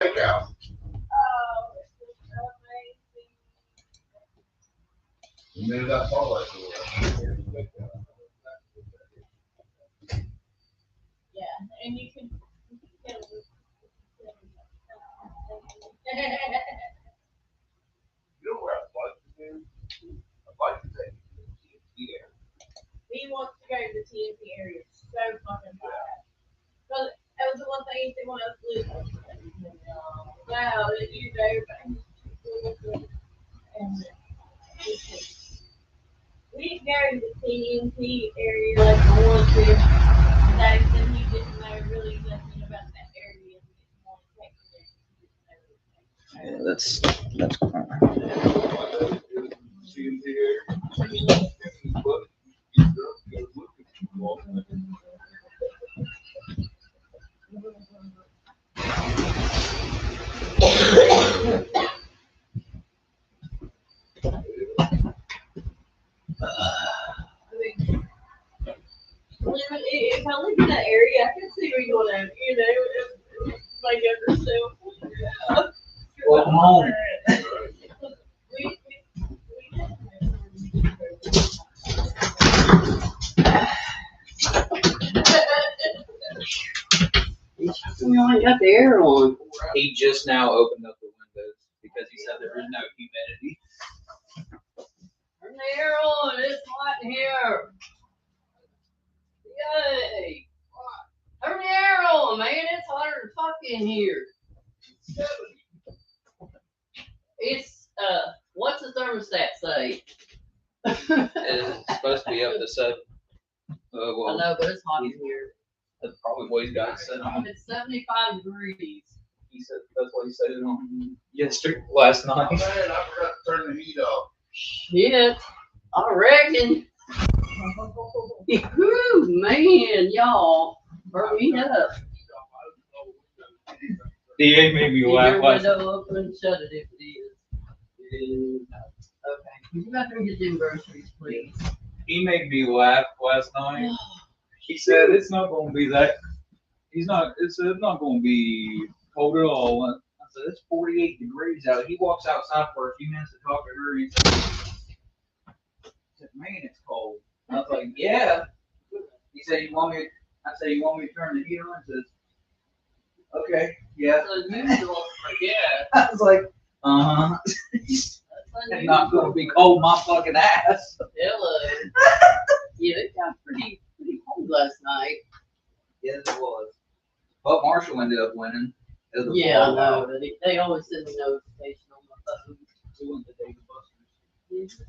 Takeout. Oh, it's amazing. You made that far like Yeah, and you can get it. You know where I'd like to do? I'd like to take it to TNT. He wants to go to the TNT area so fucking bad. Because that was the one thing he said when I was little. Wow, you know, and we go to the TNT area like I want to. Daddy said he didn't know really nothing about that area and didn't want to take me there. Yeah, that's fine. If I live in that area, I can see me going out, you know, my younger self. Yeah. Well, come on. We You only got the air on. He just now opened up the windows because he said there is no humidity. Turn the air on. It's hot in here. Yay. Turn the air on, man. It's hotter than fuck in here. It's, what's the thermostat say? It's supposed to be up to 7. I Well, know, but it's hot in here. that's probably what he's got it set on. It's 75 degrees. He said that's what he said it on last Oh night. man, I forgot to turn the heat off. Shit. I reckon. Whew, man, y'all. Burn me up. DA made me Keep laugh your last window open and shut it if it is. Okay. You got to get them groceries, please. He made me laugh last night. He said it's not going to be that. It's not going to be cold at all. I said it's 48 degrees out. He walks outside for a few minutes to talk to her. He said, "Man, it's cold." I was like, "Yeah." He said, "You want me?" I said, "You want me to turn the heat on?" He says, "Okay, yeah." That's unusual. Yeah. I was like, "Uh huh." It's not going to be cold my fucking ass. Hello. Yeah, it got pretty cold last night. Yes, it was. But Marshall ended up winning. It was a Yeah, I blowout. know. But they always send me notification on my phone. We went to Dave and Buster's.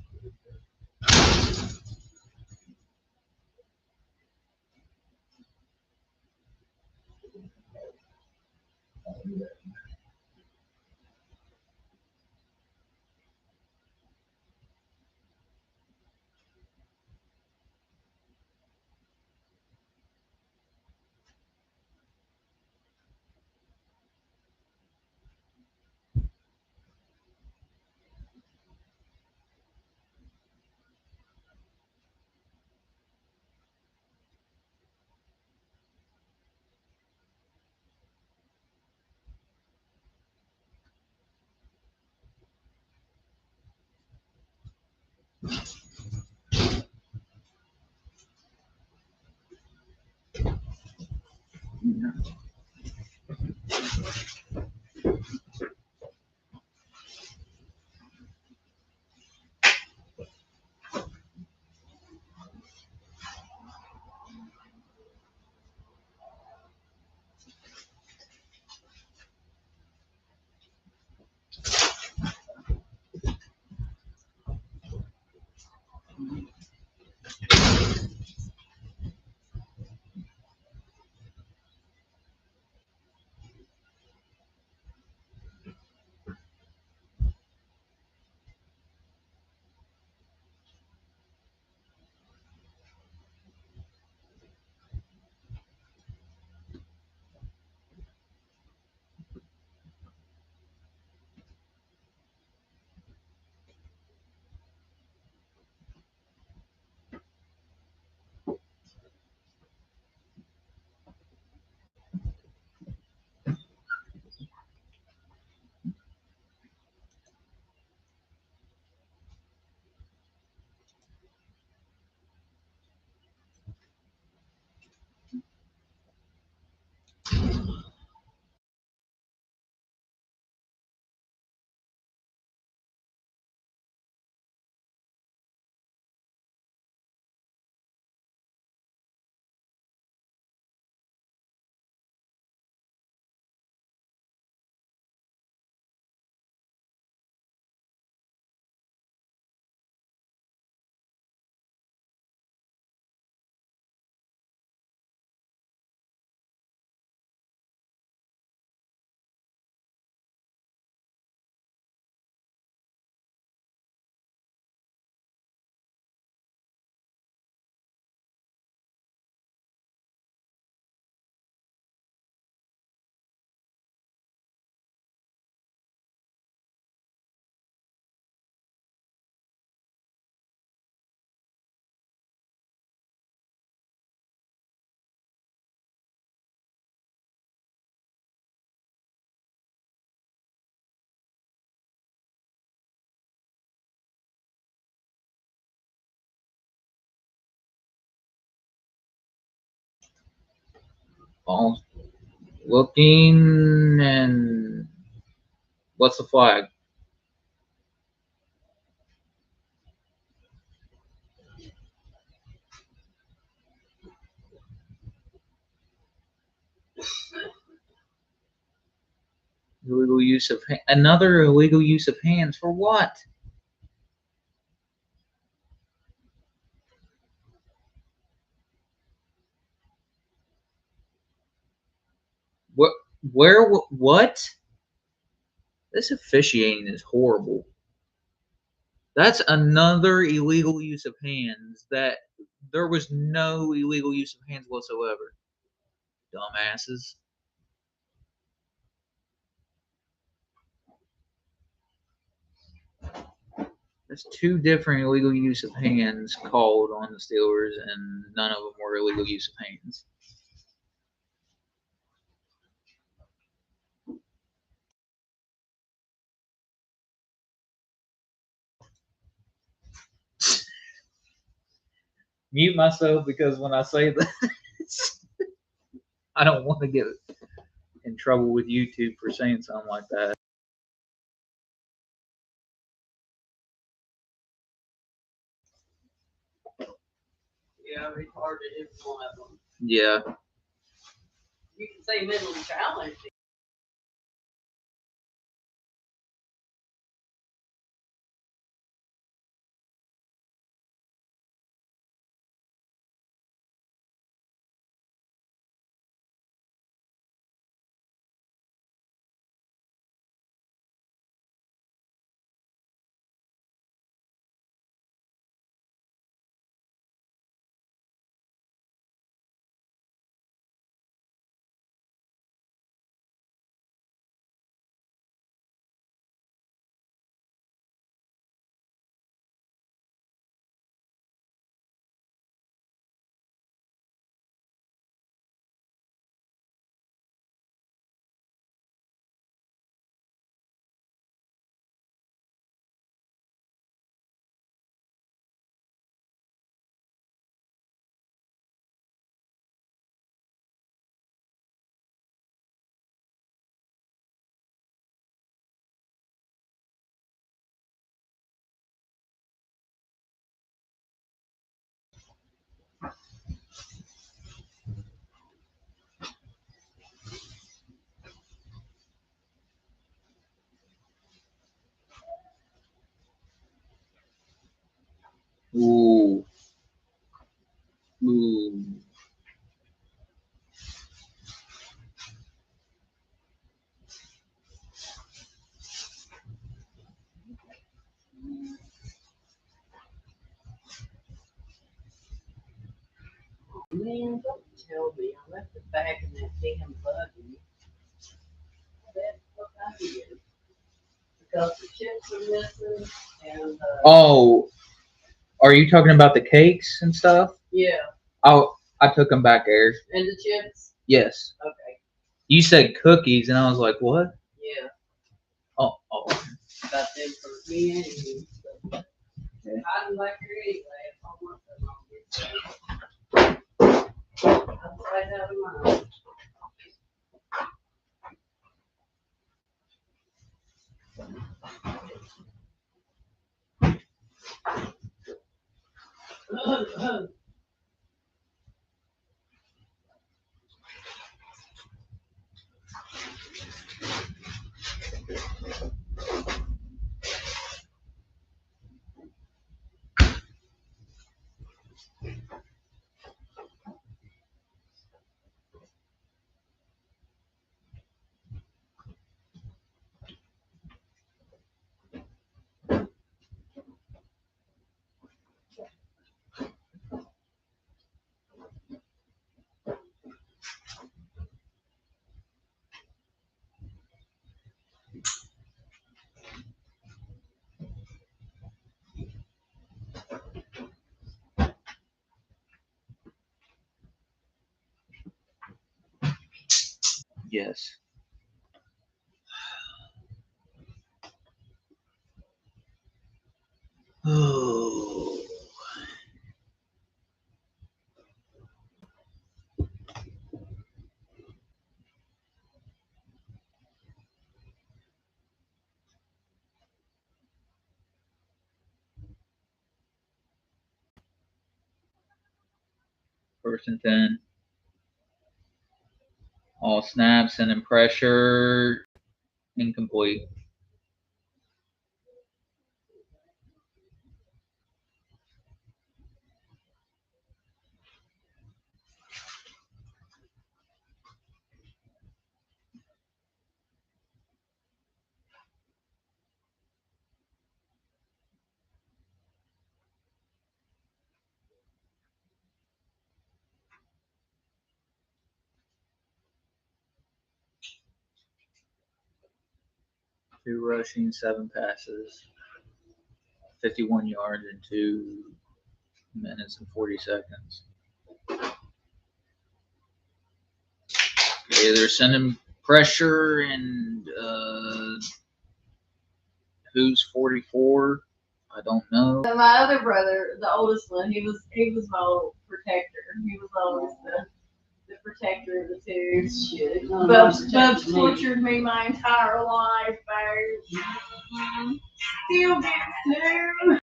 Ball looking, and what's the flag? Illegal use of another illegal use of hands for what? What? Where? What? This officiating is horrible. That's another illegal use of hands. That there was no illegal use of hands whatsoever. Dumbasses. There's two different illegal use of hands called on the Steelers, and none of them were illegal use of hands. Mute myself because when I say this, I don't want to get in trouble with YouTube for saying something like that. Yeah, retarded is one of them. Yeah. You can say mentally challenged. Ooh. Ooh. Man, don't tell me. I left it back in that damn buggy. That's what I did. Because the chips are missing and Oh, are you talking about the cakes and stuff? yeah. Oh, I took them back, Eric. And the chips? Yes. Okay. You said cookies, and I was like, what? Yeah. Oh. Got them for me and you. So. Okay. I didn't like her anyway. If I want them, I'll get them. Outside out of mine. Yes. Oh. First and 10. All snaps, sending pressure. Incomplete. Two rushing, 7 passes, 51 yards in 2 minutes and 40 seconds. Okay, they're sending pressure, and who's 44? I don't know. My other brother, the oldest one, he was my old protector. He was always the protector of the two. Shit. Bubs tortured me my entire life, babe. Still gets to.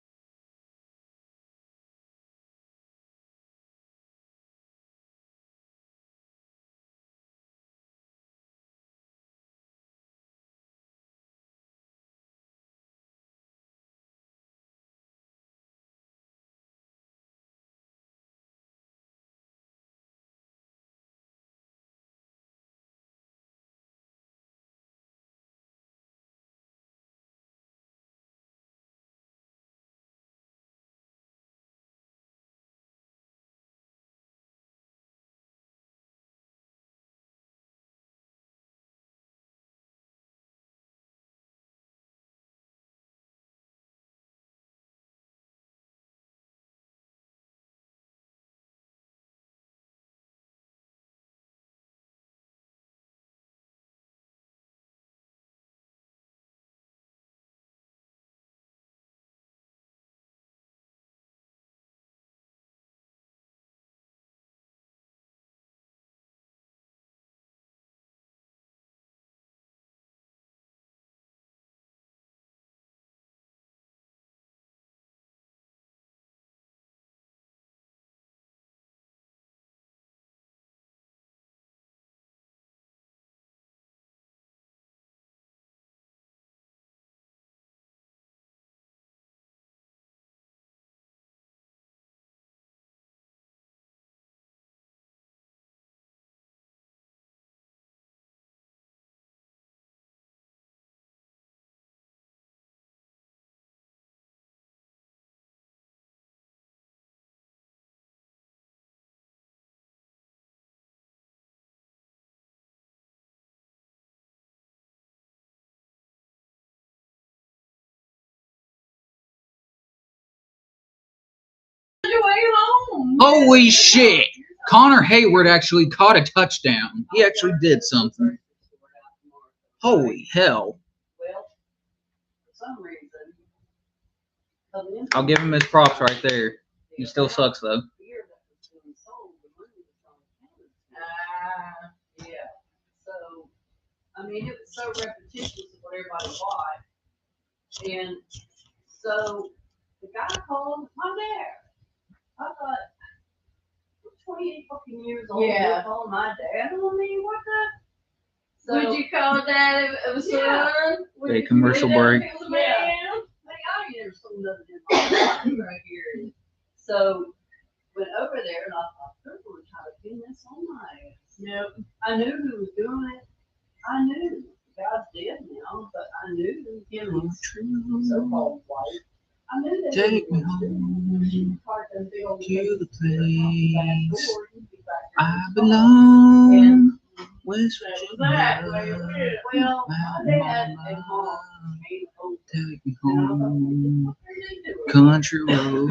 Holy shit! Connor Hayward actually caught a touchdown. He actually did something. Holy hell. Well, for some reason. I'll give him his props right there. He still sucks, though. Yeah. So, I mean, it was so repetitious of what everybody bought. And so the guy called my dad. I thought, I'm 28 fucking years old. Yeah. You're calling my dad on me? What the? So, Would you call Dad if it was Yeah. son? Would Hey, you commercial do that break. if it was a Yeah. man? Like, I ain't never sold nothing in my life right here. So, went over there and I thought, they're going to try to pin this on my ass. Yep. I knew who was doing it. I knew. God's dead now, but I knew him was so-called white. I knew that. Take me home to the place I belong. West Virginia. Well, my dad and mom came over. Take me home. Country road.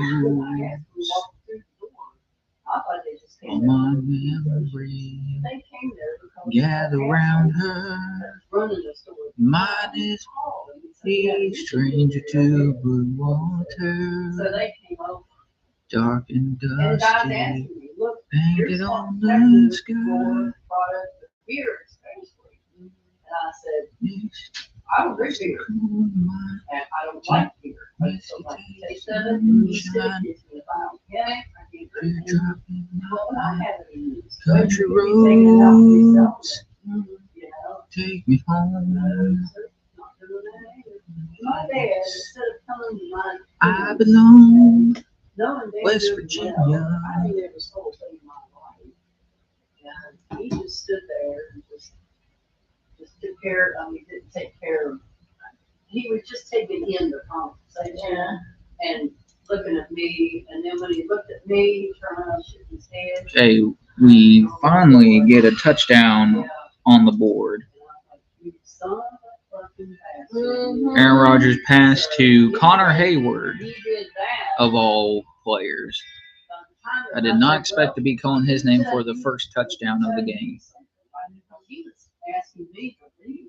I thought they just All came my there. memories They came there because gather round her. running the store. Mine is a stranger to blue water. So they came over. Dark and And the guy's dusty. asking me, look, Painted here's on something the Texas sky. for product, the beer especially. And I said, I don't drink beer. And I don't like beer. I just don't like the taste of it. And he said, "It's me about, okay, I can't drink it." Well, I haven't used. Country Taking it out myself. roads, You know, take me home. not doing that either. My dad, instead of coming to my. I belong Knowing Dad West did Virginia. well, I knew there was whole thing in my life. And he just stood there and just took care, I mean, didn't take care of, he would just take it in the conversation and looking at me, and then when he looked at me, he turned around, shook his head. Okay, we finally get a touchdown Yeah. on the board. And I'm like, you son of a fucking bastard. Aaron Rodgers passed to Connor Hayward, He did that. of all players. I did not expect to be calling his name for the first touchdown of the game. He was asking me to leave.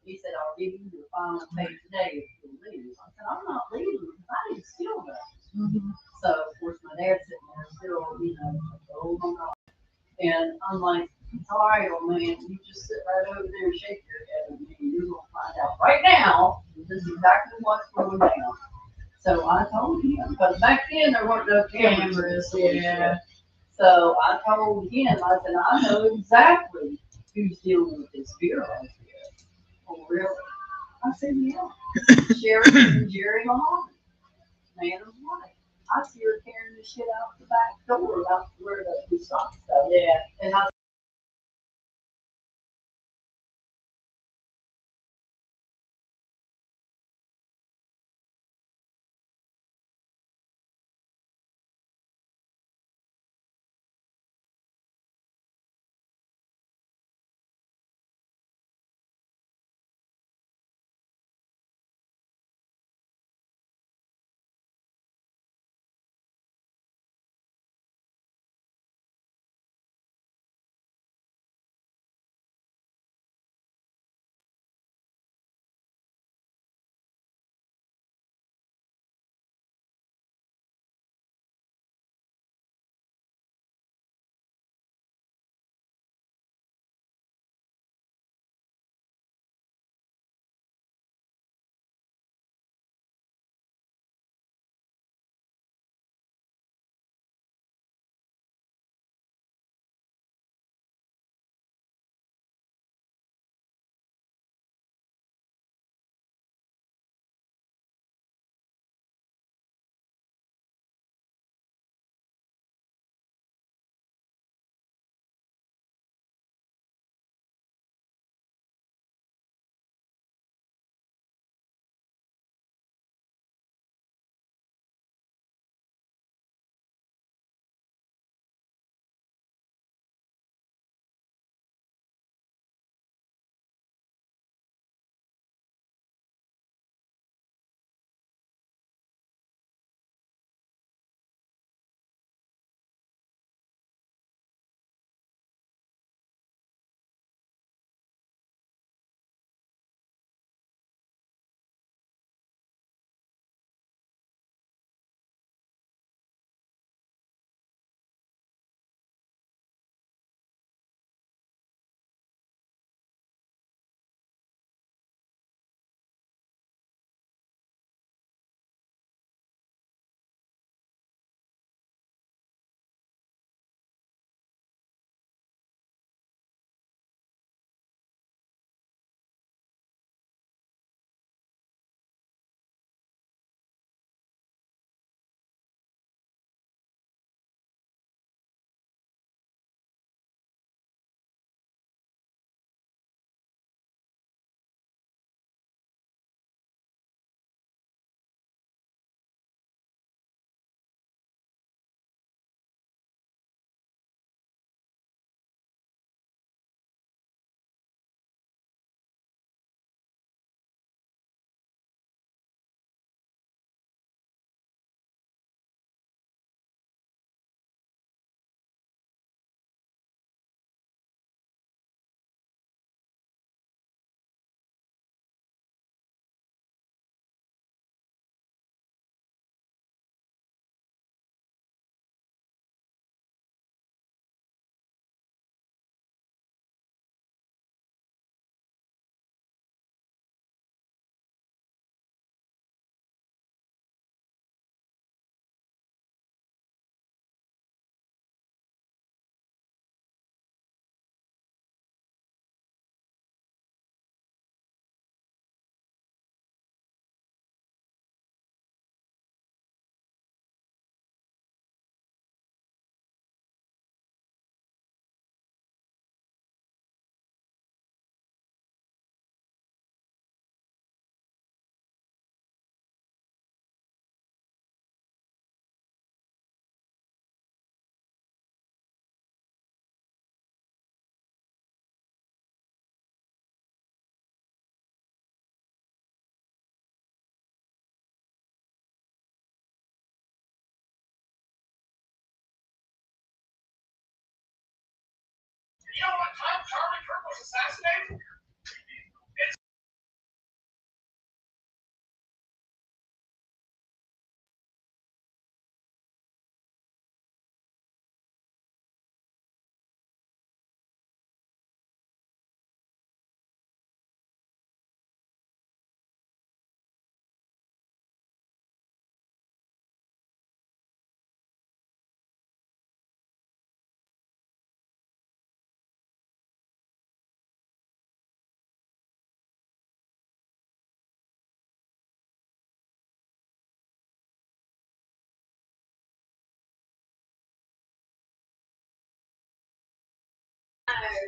He said, I'll give you the final pay today if you leave. I said, I'm not leaving because I didn't steal that. So, of course, my dad's sitting there still, you know, like, oh my God. And I'm like, all right, old man, you just sit right over there and shake your head at me. You're going to find out right now. This is exactly what's going down. So I told him, because back then there weren't no cameras. Yeah. So I told him, I said, I know exactly who's dealing with this bureau here. Oh, really? I said, yeah. Sheriff and Jerry Mahoney, man of life. I see her carrying the shit out the back door, out where the socks go. Yeah. And I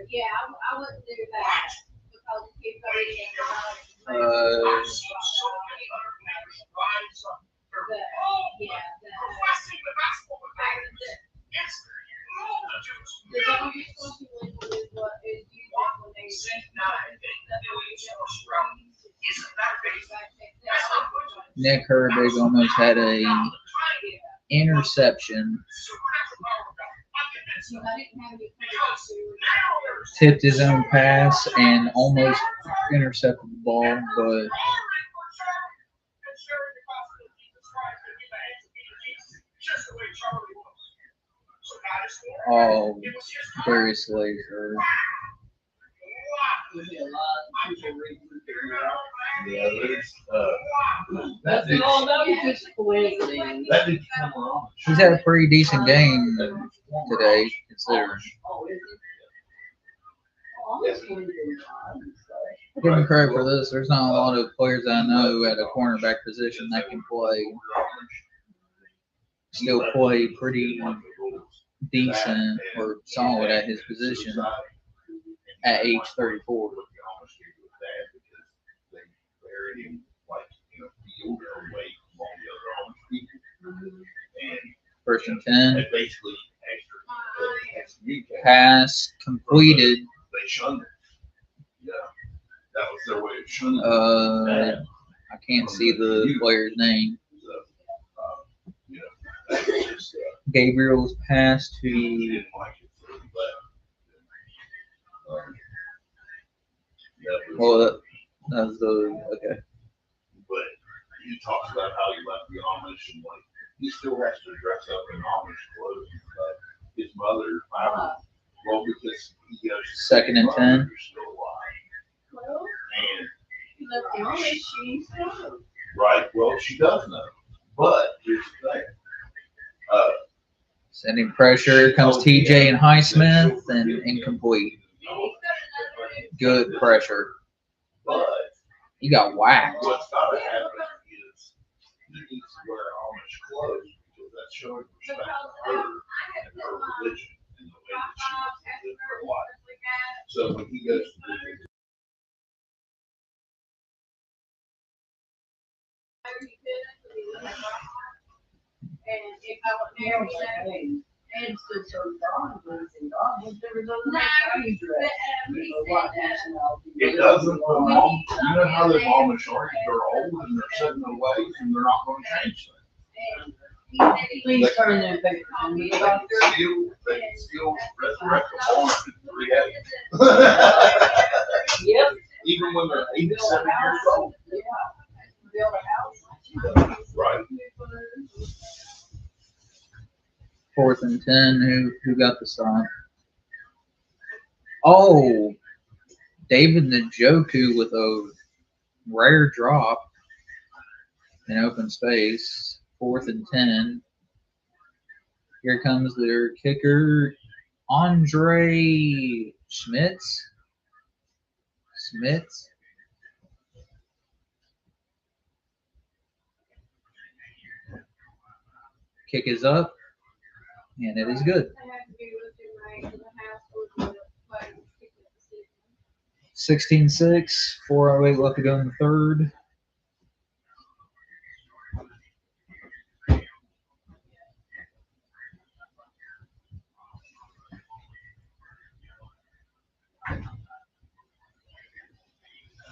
Yeah, I wouldn't do that because if you go in the only question is what is used when they Nick Herbig almost had a interception. Tipped his own pass and almost intercepted the ball, but Darius Slater. Yeah, there's that dude's come on. He's had a pretty decent game today, considering. Give him credit for this. There's not a lot of players I know at a cornerback position that can still play pretty decent or solid at his position at age 34. First and 10. Pass completed. They shunned it. Yeah, that was their way of shunning I can't see the player's name. Gabriel's pass to that was the okay. But he talks about how he left the Amish and like he still has to dress up in Amish clothes. His mother, well, because he goes second and 10. Right. Well, she does know, but here's the thing. Sending pressure comes TJ and Highsmith and incomplete. Good pressure. But you got whacked. What's got to happen is he needs to wear Amish clothes because that's showing respect to her and her religion and the way that she wants to live her life. So when he goes to visit and if I would marry that, and so God was in God, there was other nationality dress. it doesn't put them on. You know how the Amish are? They're old and they're set in their ways and they're not going to change things. Please turn their papers on me about their. They can still resurrect the barn in 3 days. Yep. Even when they're 87 years old. Yeah. Build a house. Right. 4th and 10. Who got the stop? Oh, David Njoku with a rare drop in open space. 4th and 10. Here comes their kicker, Andre Schmitz. Kick is up, and it is good. 16-6, 4:08 left to go in the third.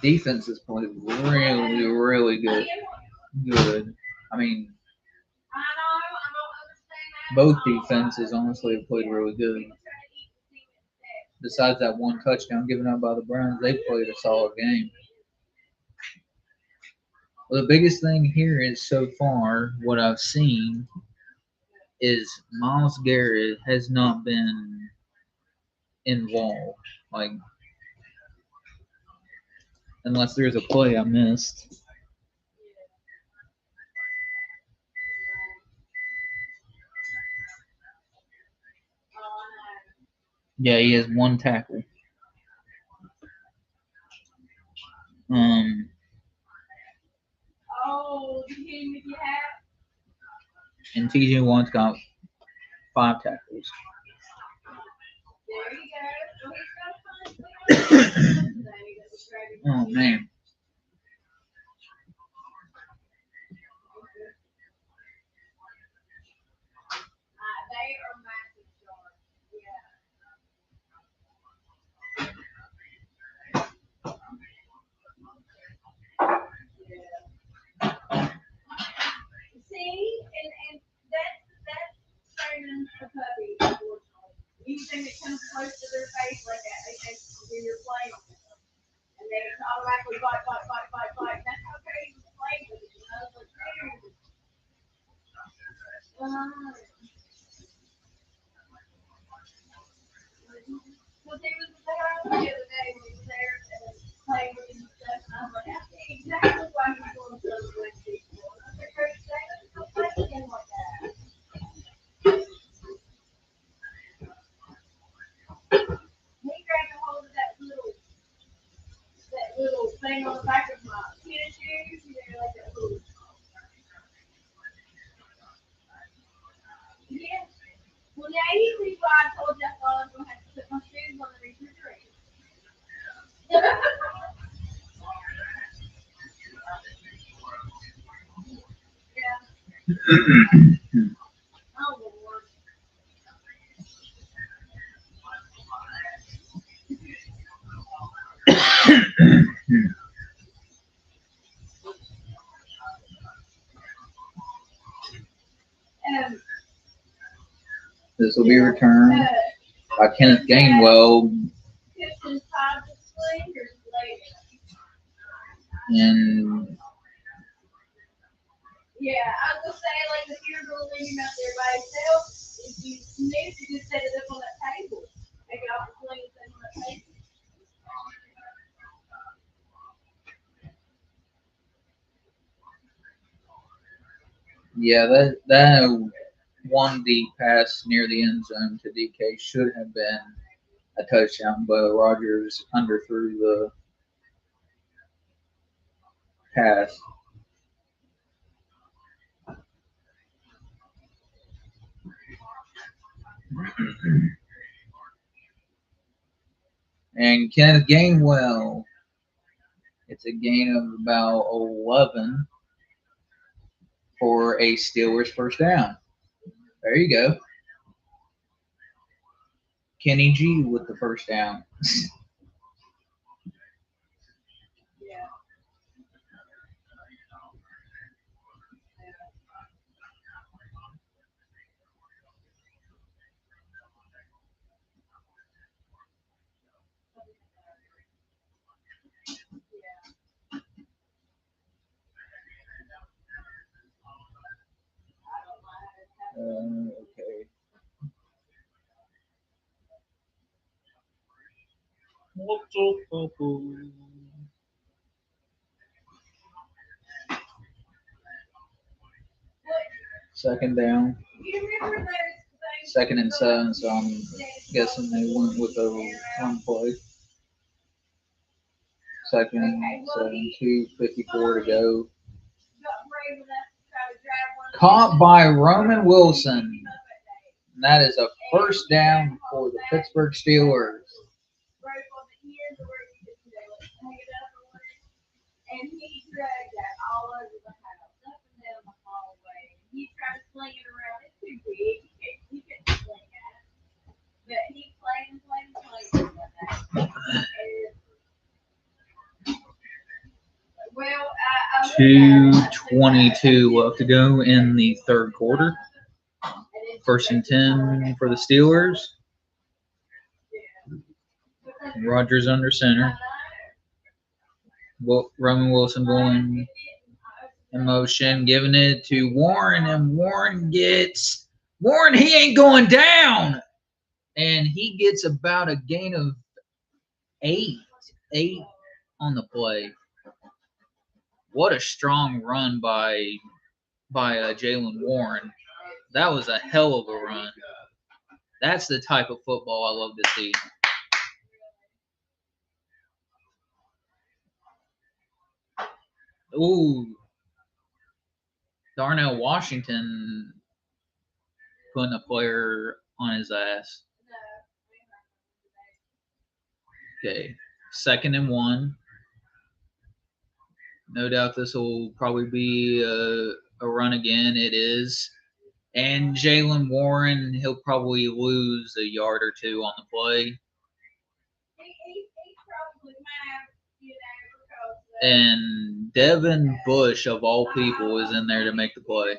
Defense has played really, really good. I mean, both defenses honestly have played really good. besides that one touchdown given up by the Browns, they played a solid game. Well, the biggest thing here is so far what I've seen is Myles Garrett has not been involved, like unless there's a play I missed. Yeah, he has one tackle. Um, Oh, the game that you have? and TJ Watt's got 5 tackles. There you go. So he's got a fun Oh man. They are massive sharks. Yeah. See, and that's training a puppy, unfortunately. Anything that comes close to their face like that, they think when you're playing with them. And they automatically fight, fight, fight, fight, fight. That's how crazy the play with it, you know? Like, dude. Because he was there the other day when he was there and playing with him and stuff, and I was like, I see exactly why he's doing stuff with people. And I said, Coach, they don't play with him like that. He grabbed a hold of that little thing on the back of my tennis shoes, you know, like that little. Yeah. Well, now you see why I told you I thought I was going to have to put my shoes on the refrigerator. Yeah. Oh, Lord. Um, This will be returned by Kenneth Gainwell. Pistons tied the Slingers later. And Yeah, I was gonna say, like, if you're gonna leave him out there by himself, if you need to just set it up on that table. Take it off the sling and set it on that table. yeah, that one deep pass near the end zone to DK should have been a touchdown, but Rogers underthrew the pass. And Kenneth Gainwell, it's a gain of about 11 for a Steelers first down. There you go. Kenny G with the first down. Yeah. Okay. Second down. You remember those Second and 7, so I'm guessing they went with a run play. Second and 7, 2:54 to go. Caught by Roman Wilson. And that is a first down for the Pittsburgh Steelers. And he dragged that all over the house, up and down the hallway. He tried to sling it around. It's too big. He couldn't sling it. But he played and played and played with that. Well, I 2:22 left to go in the third quarter. First and 10 for the Steelers. Rodgers under center. Roman Wilson going in motion, giving it to Warren, and Warren, he ain't going down. And he gets about a gain of eight on the play. What a strong run by Jaylen Warren. That was a hell of a run. That's the type of football I love to see. Ooh. Darnell Washington putting a player on his ass. Okay. 2nd and 1. No doubt this will probably be a run again. It is. And Jaylen Warren, he'll probably lose a yard or two on the play. And Devin Bush, of all people, is in there to make the play.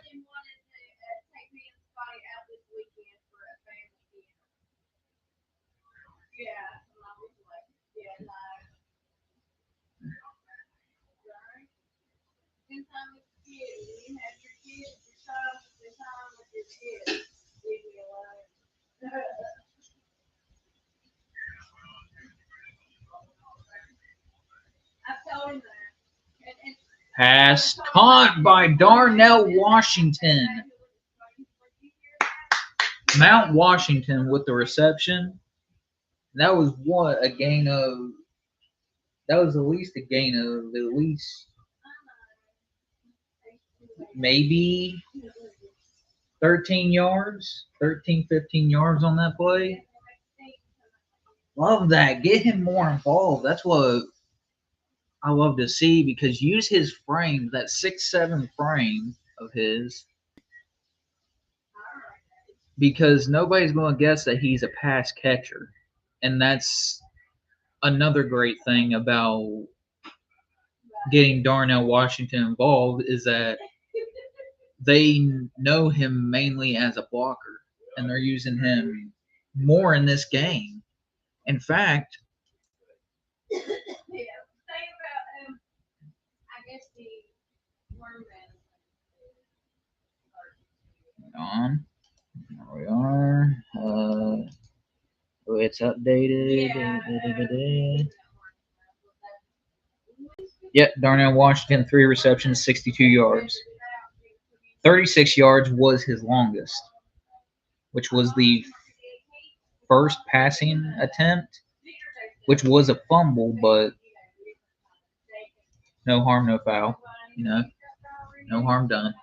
Pass caught by Darnell Washington. Mount Washington with the reception. That was what, a gain of. That was at least a gain of at least maybe 13 yards, 13, 15 yards on that play. Love that. Get him more involved. That's what I love to see, because use his frame, that 6'7" frame of his, because nobody's going to guess that he's a pass catcher. And that's another great thing about getting Darnell Washington involved, is that they know him mainly as a blocker, and they're using him more in this game. In fact, on. There we are. It's updated. Yep, Darnell Washington, 3 receptions, 62 yards. 36 yards was his longest, which was the first passing attempt, which was a fumble, but no harm, no foul. No harm done.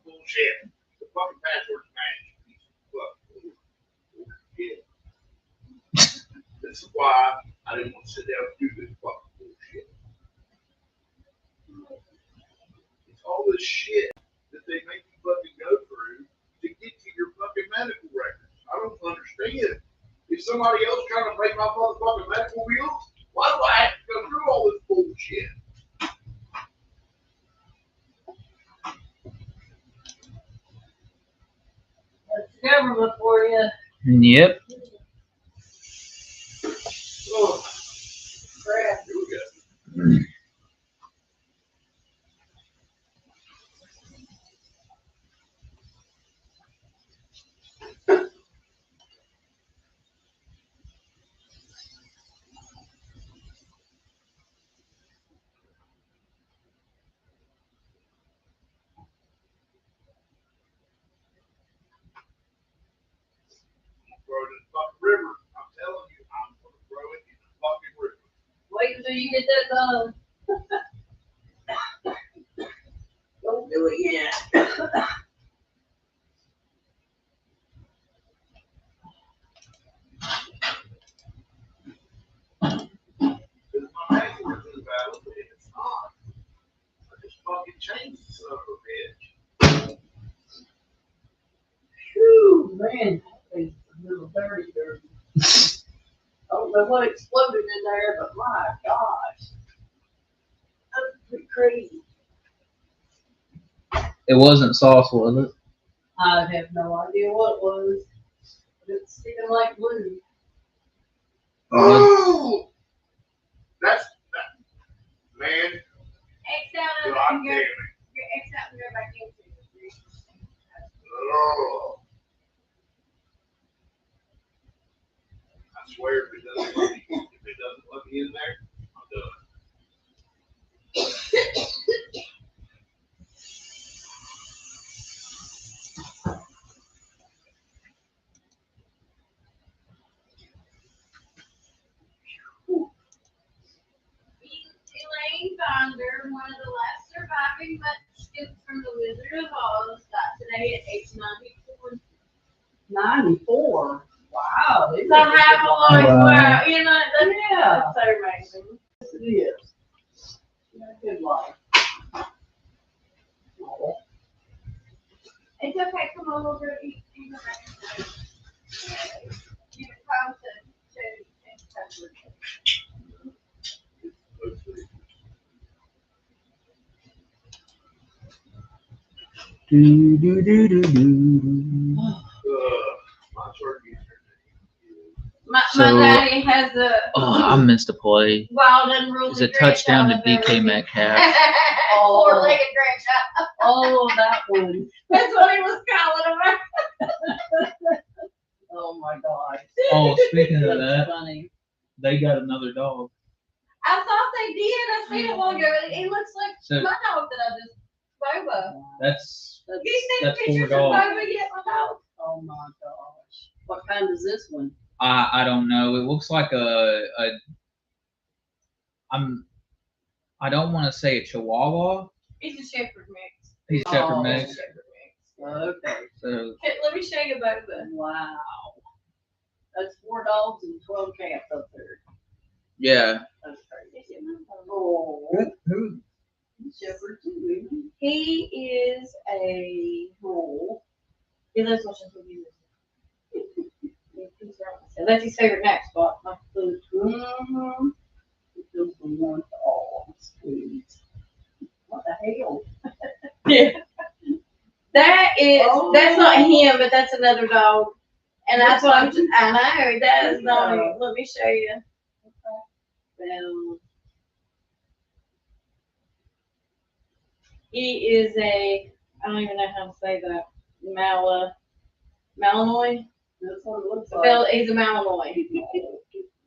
Bullshit. The fucking password's matched. Bullshit. This is why I didn't want to sit down and do this fucking bullshit. It's all this shit that they make you fucking go through to get to your fucking medical records. I don't understand. If somebody else trying to pay my motherfucking medical bills, why do I have to go through all this bullshit? That's the government for you. Yep. Oh, Crap. here we go. Throw it in the fucking river. I'm telling you, I you get that done. Don't do it yet. Because my password is valid, but it's not. I just fucking changed the son of a bitch. Whew, man, that thing's a little dirty. I don't know what exploded in there, but my gosh. That's pretty crazy. It wasn't sauce, was it? I have no idea what it was. But it's sticking like glue. Oh! That's that. Man, X out of it God and damn go, it. X out and go back into it. Oh. I swear if it doesn't let me in there, I'm done. Elaine Bonder, one of the last surviving munchkins from the Wizard of Oz, died today at age 94. 94. Wow. They So have a long Wow. wow. You know, Yeah. that's so amazing. Yes, it is. She had a good life. Oh. It's okay, come on over, eat the rest. Give it time to cover. Do, do, do, do, do. My turkey. My So- daddy has a Oh, I missed a play. wild unruly. It's a touchdown to DK Metcalf. Four-legged grandchild. Oh, that one. That's what he was calling him. Oh my gosh. Oh, speaking of That's that, funny. they got another dog. I thought they did. I seen it long ago. He looks like So my dog that I just Boba. that's You seen That's pictures of $4. Boba yet, my dog? Oh my gosh. What kind is this one? I don't know. It looks like I don't want to say a Chihuahua. He's a shepherd mix. He's a shepherd Oh. mix. Shepherd mix. Okay. So Okay, let me show you Boba. Wow. That's 4 dogs and 12 cats up there. yeah. That's crazy. Oh, Who? shepherd too. He is a Oh. he lives watching TV. That's his favorite nap spot. My food. Mm-hmm. Just the one all sweet. What the hell? Yeah. That's Oh. not him, but that's another dog. And that's what I know. That is not Yeah. him. Let me show you. Well, He is a I don't even know how to say that. Malinois. that's what it looks like. He's a Malinois.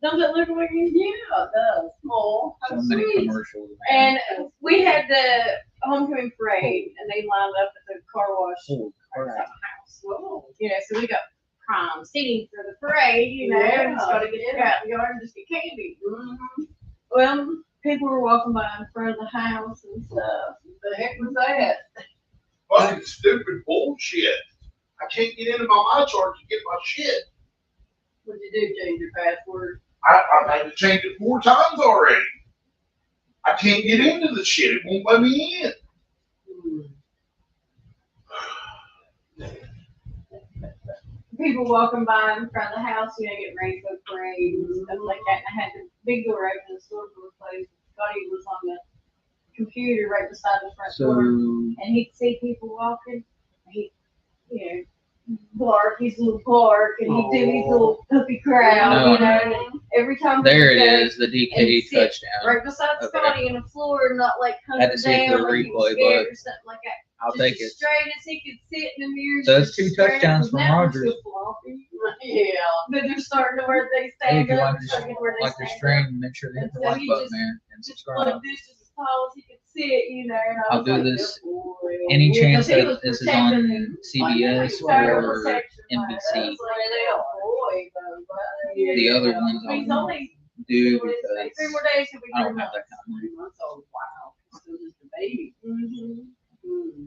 Don't it look like him? Yeah, it does. Oh, So how many sweet. commercials. Man. And we had the homecoming parade, and they lined up at the car wash Holy outside crap. the house. Whoa. You know, so we got prime seating for the parade. You know, Yeah, just gotta get yeah. out in the yard and just get candy. Mm-hmm. Well, people were walking by in front of the house and stuff. The heck was that? Fucking stupid bullshit. I can't get into my chart to get my shit. What'd you do? Change your password? I've had to change it 4 times already. I can't get into the shit. It won't let me in. People walking by in front of the house, you know, get rainbow parade and stuff like that. And I had the big door open, the store was closed. Scotty was on the computer right beside the front door, So and he'd see people walking. He, you know, bark his little bark, and he'd do his little puppy crowd, No, you know. And every time there we it go, is, the and DK sit touchdown. right beside Okay. Scotty on the floor, not like Had hunkered to see if down the like he was replay, scared but or something like that. I'll Just take as it. straight as he could sit in the mirror. So that's just 2 straight touchdowns as from that was Rodgers. so floppy. Yeah. But they're starting to where they Hey, stand if you up, like starting to where they this stand stream, up. make sure to hit the And so like he button just- there and Just subscribe. like this, just as tall as he could sit, you know. And I I'll was do like, this "Good boy." any Yeah, chance 'cause he that was this is protecting on him. CBS Child or protection, NBC. That's like, little boy, though, but, The other ones he's on only do 3 because more days he'll be I 3 don't have months. that kind of money. 3 months old. Wow. So just a baby. Mm-hmm.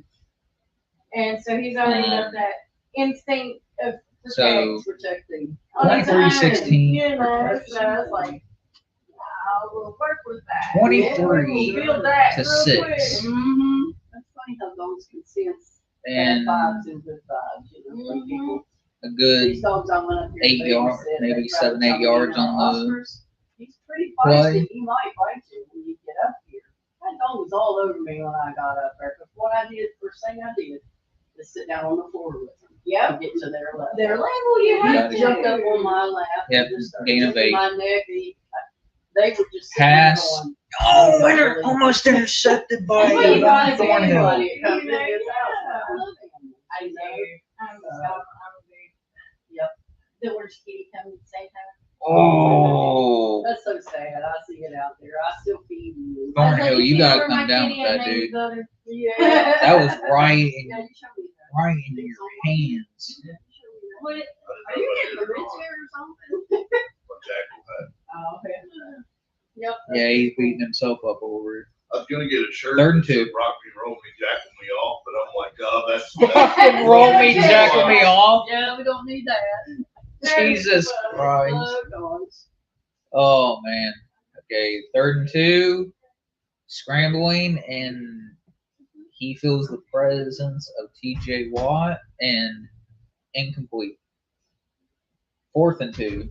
And so he's already got that instinct of So Protecting. 23-16. You know, so I was like, I will work with that. 23 Build that to real 6. quick. That's funny how dogs can sense And bad vibes and good vibes. You know, when people. a good These dogs I went up here 8 and yards, babysat, maybe they tried 7, to 8 tell me, yards on the Oscar's, he's pretty play. feisty. He might bite you when you get up here. That dog was all over me when I got up there. But what I did, first thing I did, is sit down on the floor with them. Yep. And get to their level. Their level, you have He to. jumped up on my lap. Yep, And just started gain of licking 8. my neck. They were just sitting Pass. there going, Oh, almost intercepted by Well, you gotta get Thornhill. anybody. It comes in Yeah. his house. I love him. I know. I'm a Yep. Then where's Kitty coming at the same time? Oh, That's so sad. I see it out there. I still feed you. Thornhill, you gotta come down with that, dude. Yeah. That was right in, Yeah, you showed me that. right into your hands. What? Are you getting the rich hair or something? What Jackal had. Oh, okay. Yep. Yeah, he's beating himself up over it. I was gonna get a shirt. 3rd and that said 2. Rock me, roll me, jackal me off, but I'm like, God, that's. Roll me, jackal me off. Yeah, we don't need that. Jesus Christ. Oh, gosh. Oh, man. Okay, 3rd and 2. Scrambling, and he feels the presence of TJ Watt, and incomplete. 4th and 2.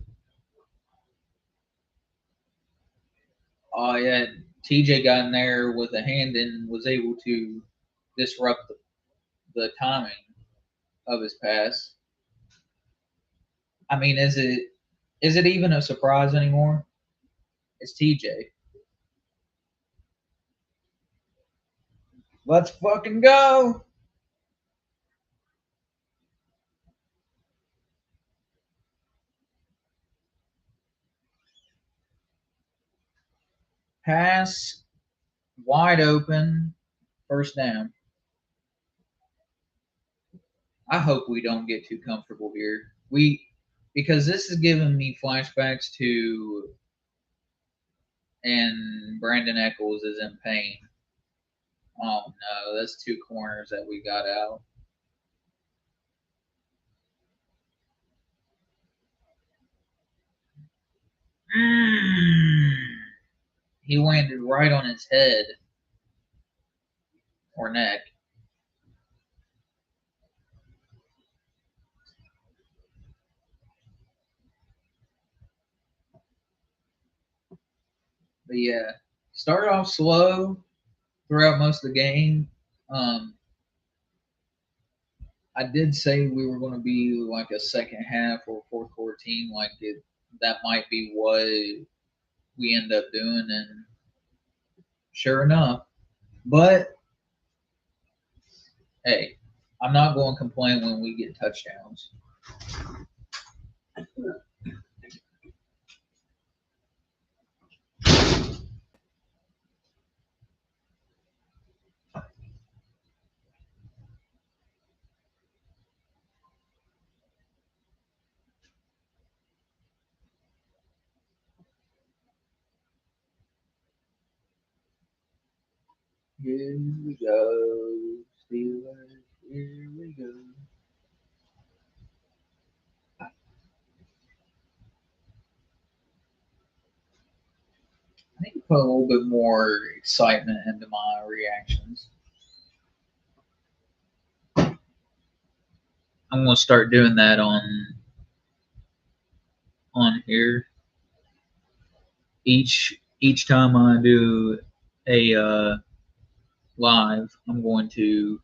Oh, yeah. TJ got in there with a hand and was able to disrupt the timing of his pass. I mean, is it even a surprise anymore? It's TJ. Let's fucking go. Pass wide open. 1st down. I hope we don't get too comfortable here. Because this is giving me flashbacks to, and Brandon Eccles is in pain. Oh no, that's 2 corners that we got out. He landed right on his head or neck. But yeah, started off slow throughout most of the game. I did say we were going to be like a second half or 4th quarter team. That might be what we end up doing, and sure enough. But hey, I'm not going to complain when we get touchdowns. Here we go, Steelers. Here we go. I need to put a little bit more excitement into my reactions. I'm gonna start doing that on here. Each time I do a live, I'm going to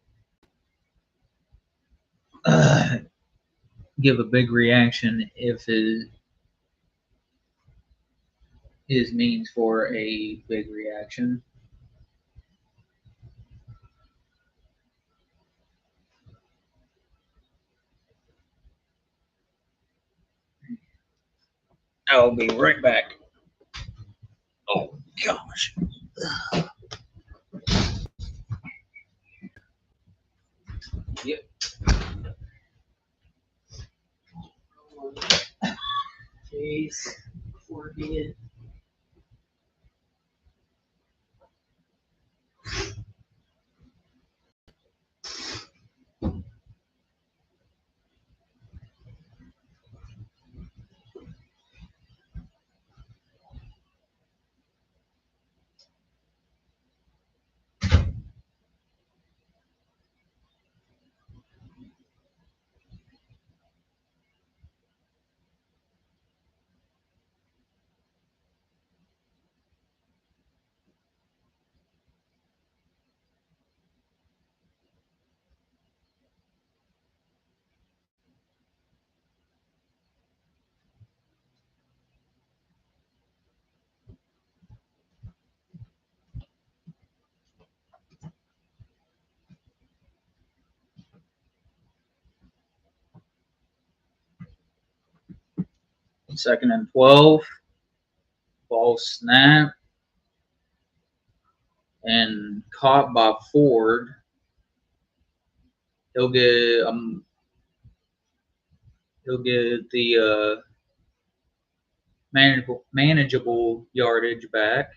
give a big reaction if it is means for a big reaction. I'll be right back. Oh gosh. Yep. Jeez. Poor kid. Second and 12. Ball snap and caught by Ford. He'll get the manageable yardage back.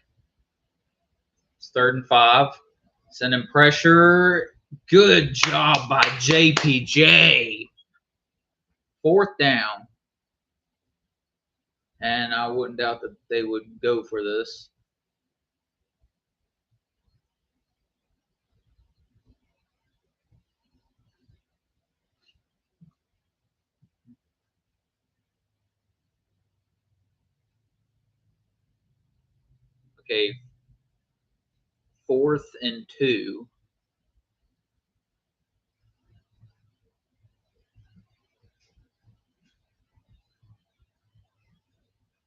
It's 3rd and 5. Sending pressure. Good job by JPJ. 4th down. And I wouldn't doubt that they would go for this. Okay. 4th and 2.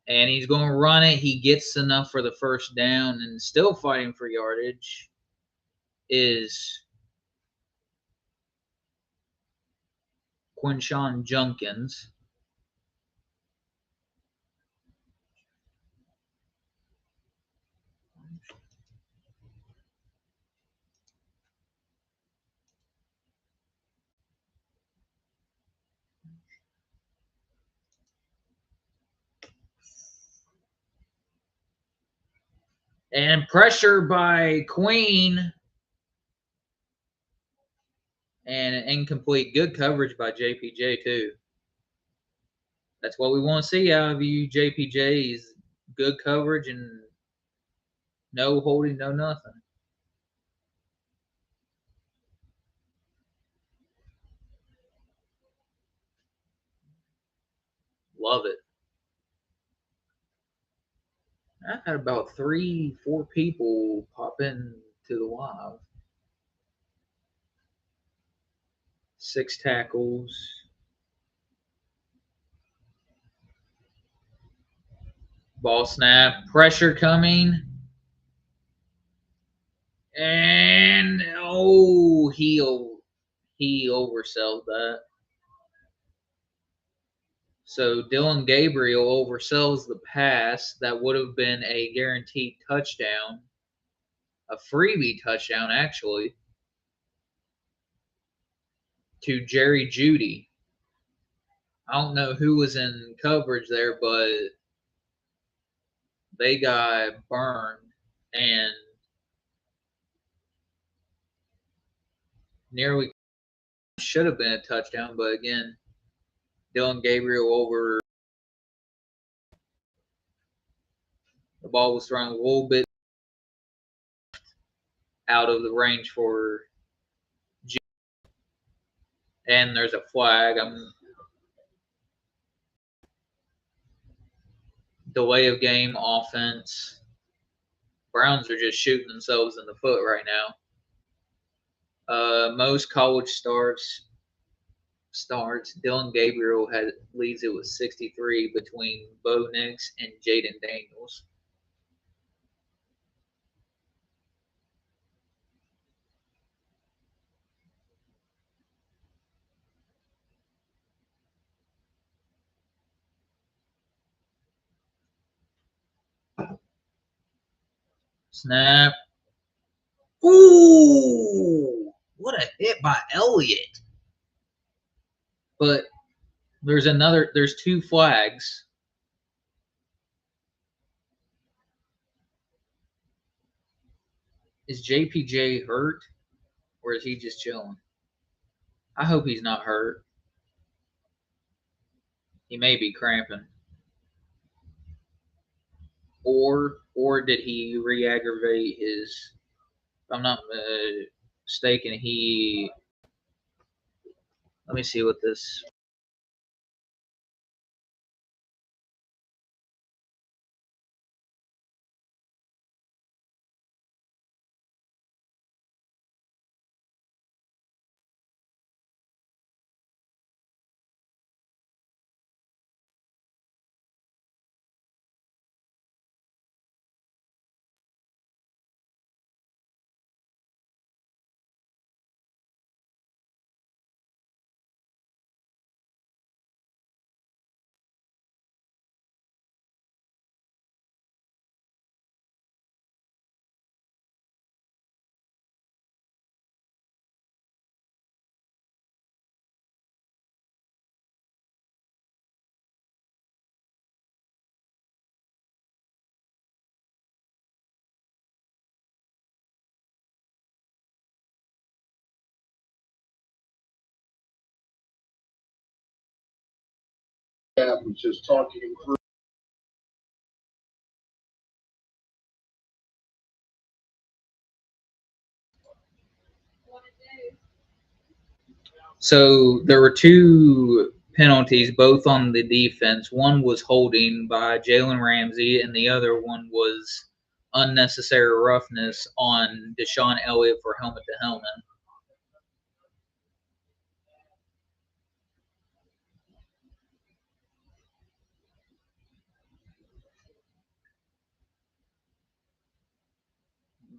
And he's going to run it. He gets enough for the first down and still fighting for yardage is Quinshawn Junkins. And pressure by Queen. And an incomplete. Good coverage by JPJ, too. That's what we want to see out of you, JPJ, is good coverage and no holding, no nothing. Love it. I've had about 3-4 people pop in to the live. 6 tackles. Ball snap. Pressure coming. And, oh, he oversells that. So Dylan Gabriel oversells the pass. That would have been a guaranteed touchdown. A freebie touchdown, actually, to Jerry Jeudy. I don't know who was in coverage there, but they got burned. And nearly should have been a touchdown, but again, Dylan Gabriel over. The ball was thrown a little bit out of the range for G. And there's a flag. Delay of game offense. Browns are just shooting themselves in the foot right now. Most college starts. Dylan Gabriel leads it with 63 between Bo Nix and Jaden Daniels. Snap. Ooh! What a hit by Elliott. But there's 2 flags. Is JPJ hurt? Or is he just chilling? I hope he's not hurt. He may be cramping. Or did he re-aggravate his, if I'm not mistaken, let me see what this Cap was just talking him through. So there were two penalties, both on the defense. One was holding by Jalen Ramsey, and the other one was unnecessary roughness on Deshaun Elliott for helmet to helmet.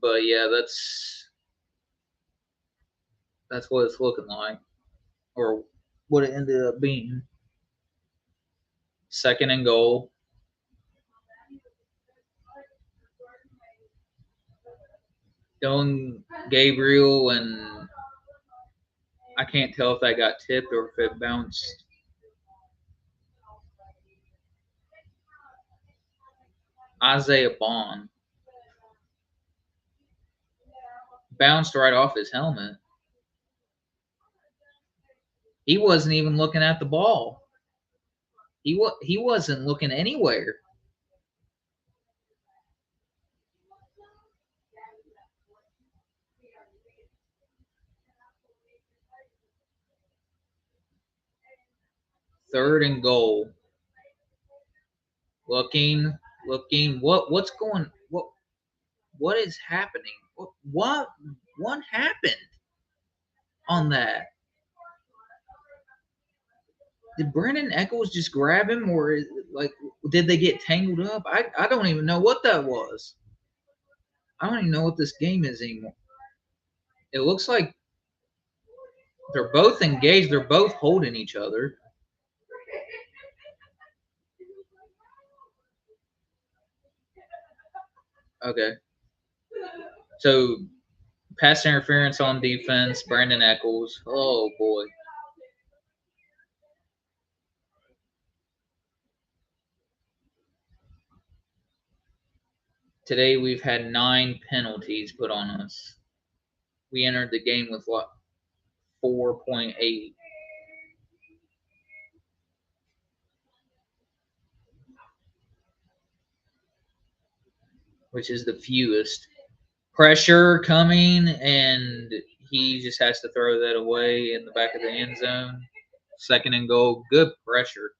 But yeah, that's what it's looking like, or what it ended up being. Second and goal. Dylan Gabriel, and I can't tell if that got tipped or if it bounced. Isaiah Bond bounced right off his helmet. He wasn't even looking at the ball. He wasn't looking anywhere. Third and goal. Looking. What's going? What is happening? What happened on that? Did Brandon Echols just grab him, or did they get tangled up? I don't even know what that was. I don't even know what this game is anymore. It looks like they're both engaged. They're both holding each other. Okay. So, pass interference on defense, Brandon Echols. Oh, boy. Today we've had 9 penalties put on us. We entered the game with what? 4.8. Which is the fewest. Pressure coming, and he just has to throw that away in the back of the end zone. Second and goal. Good pressure.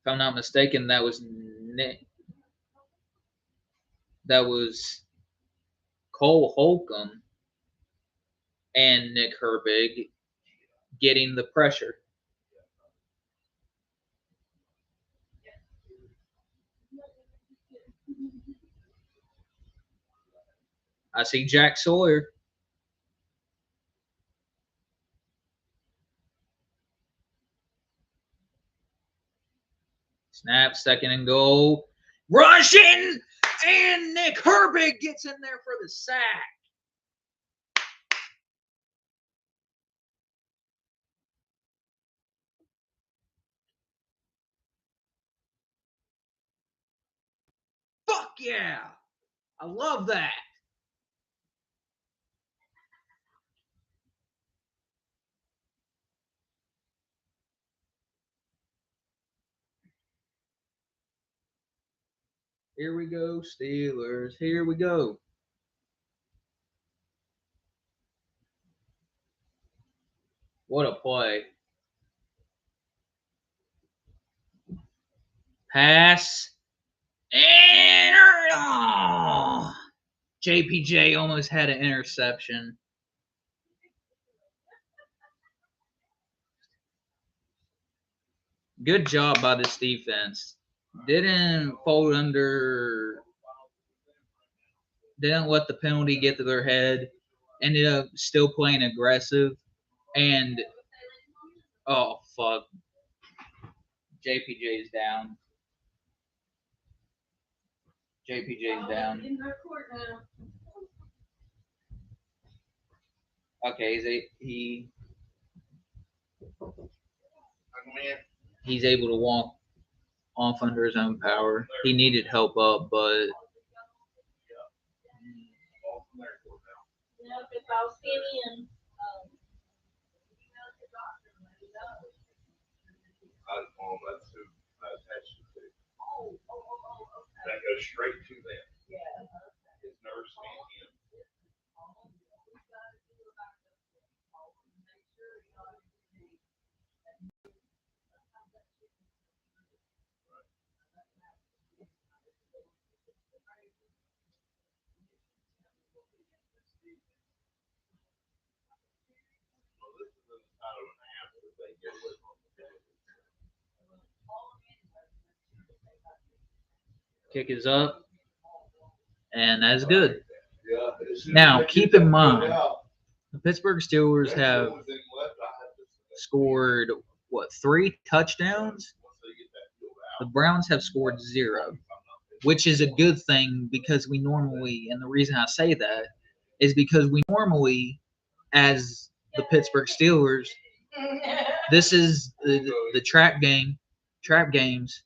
If I'm not mistaken, that was Nick. That was Cole Holcomb and Nick Herbig getting the pressure. I see Jack Sawyer. Snap, second and goal. Rushing! And Nick Herbig gets in there for the sack. Fuck yeah! I love that. Here we go, Steelers. Here we go. What a play. Pass. And oh, JPJ almost had an interception. Good job by this defense. Didn't fold under. Didn't let the penalty get to their head. Ended up still playing aggressive. And, oh, fuck. JPJ's down. JPJ's down. Okay, he's able to walk off under his own power. He needed help up, but goes straight to them. Yeah. His nurse and him. Well, this is an hour and a half that they get with on the day. Kick is up, and that's good. Yeah. as soon as Now, they get keep in that mind, put out, The Pittsburgh Steelers that's the have only thing left I have to say. scored, 3 touchdowns? Once they get that field The out, Browns have scored 0, I'm not- which is a good thing because we normally, and the reason I say that is because we normally, as the Pittsburgh Steelers, this is the trap games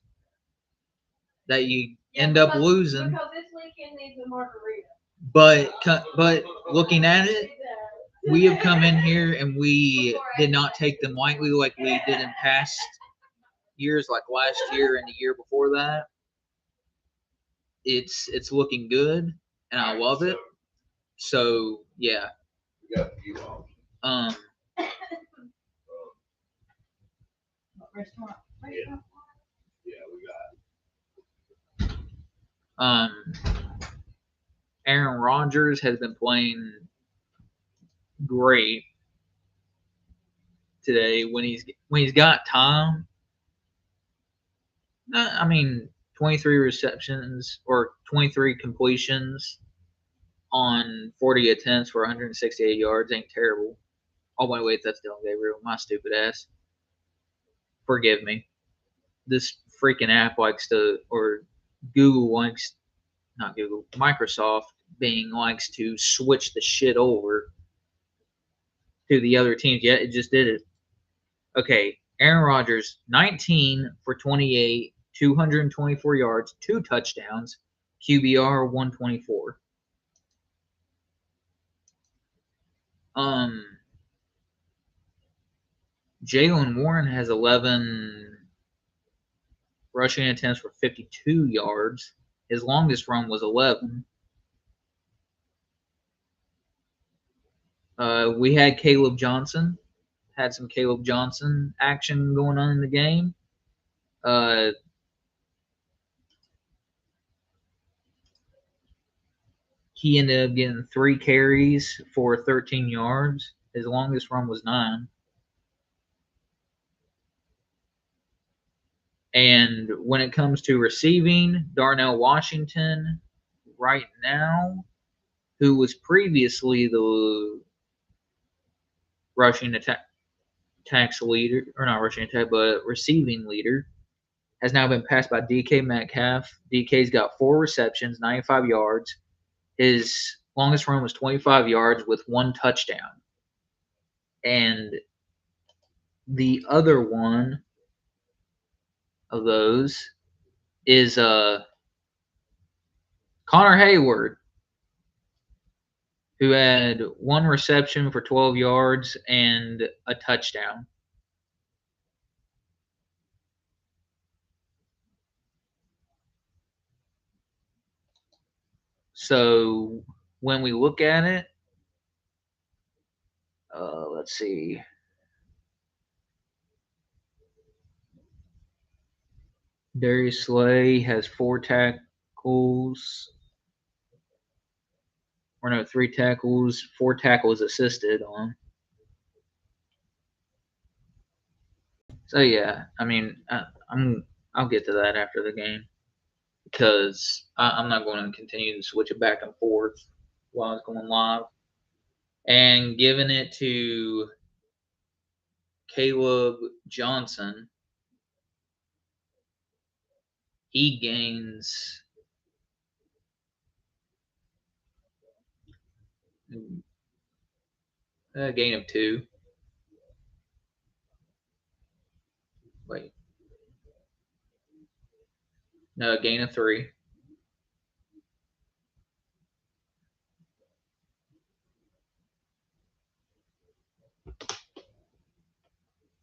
that you end up losing. Because this weekend needs a margarita. But looking at it, we have come in here and we did not take them lightly like we did in past years, like last year and the year before that. It's looking good, and I love it. So yeah, We got a few options. um, Restaurant. Yeah, we got. Aaron Rodgers has been playing great today when he's got time. I mean, 23 receptions or 23 completions on 40 attempts for 168 yards ain't terrible. Oh, wait, that's Dylan Gabriel. My stupid ass. Forgive me. This freaking app likes to, or Google likes, not Google, Microsoft Bing likes to switch the shit over to the other teams. Yeah, it just did it. Okay, Aaron Rodgers, 19 for 28, 224 yards, 2 touchdowns, QBR 124. Jalen Warren has 11 rushing attempts for 52 yards. His longest run was 11. We had Caleb Johnson. Had some Caleb Johnson action going on in the game. He ended up getting 3 carries for 13 yards. His longest run was 9. And when it comes to receiving, Darnell Washington, right now, who was previously the rushing attacks leader, or not rushing attack, but receiving leader, has now been passed by DK Metcalf. DK's got 4 receptions, 95 yards. His longest run was 25 yards with 1 touchdown. And the other one of those is Connor Hayward, who had 1 reception for 12 yards and a touchdown. So when we look at it, let's see. Darius Slay has 4 tackles. Or no, 3 tackles, 4 tackles assisted on. So yeah, I mean, I'll get to that after the game because I'm not going to continue to switch it back and forth while it's going live. And giving it to Caleb Johnson, he gains a gain of 2. Wait. No, a gain of 3.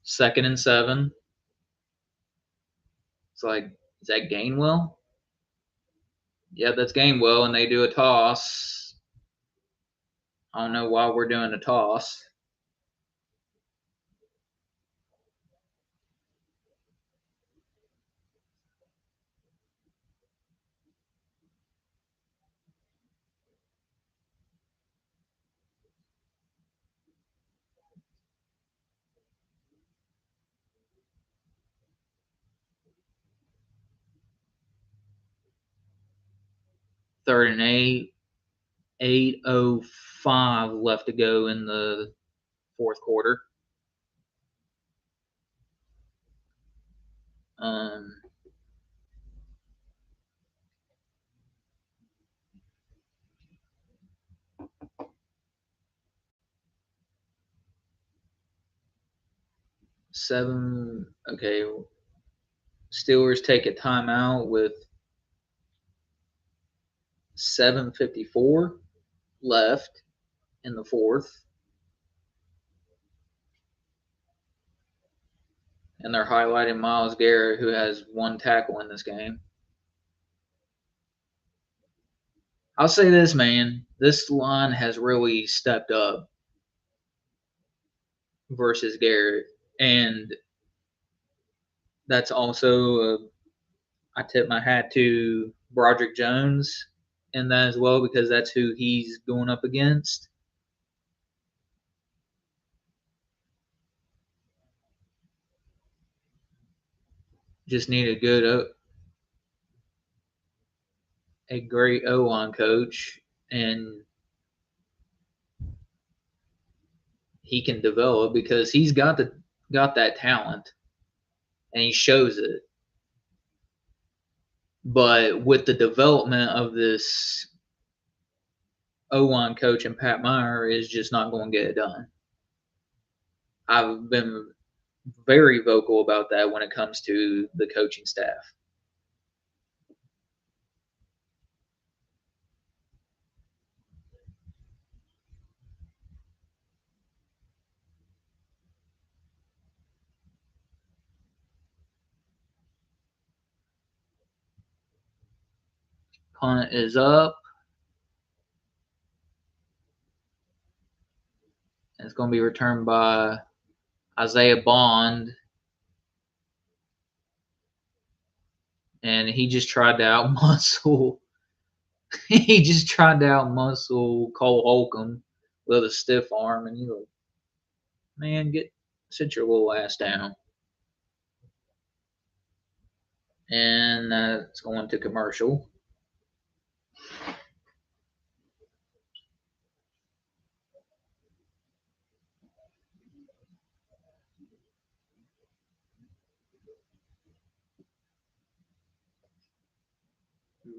Second and 7. It's like, is that Gainwell? Yeah, that's Gainwell, and they do a toss. I don't know why we're doing a toss. Third and 8. 8:05 left to go in the fourth quarter. Um, seven. Okay, Steelers take a timeout with 7:54 left in the fourth, and they're highlighting Myles Garrett, who has one tackle in this game. I'll say this, man. This line has really stepped up versus Garrett, and that's also I tip my hat to Broderick Jones in that as well because that's who he's going up against. Just need a great O line coach, and he can develop because he's got that talent, and he shows it. But with the development of this O line coach and Pat Meyer is just not going to get it done. I've been very vocal about that when it comes to the coaching staff. Punt is up. It's going to be returned by Isaiah Bond. And he just tried to outmuscle. He just tried to outmuscle Cole Holcomb with a stiff arm, and you like, man, sit your little ass down. And it's going to commercial.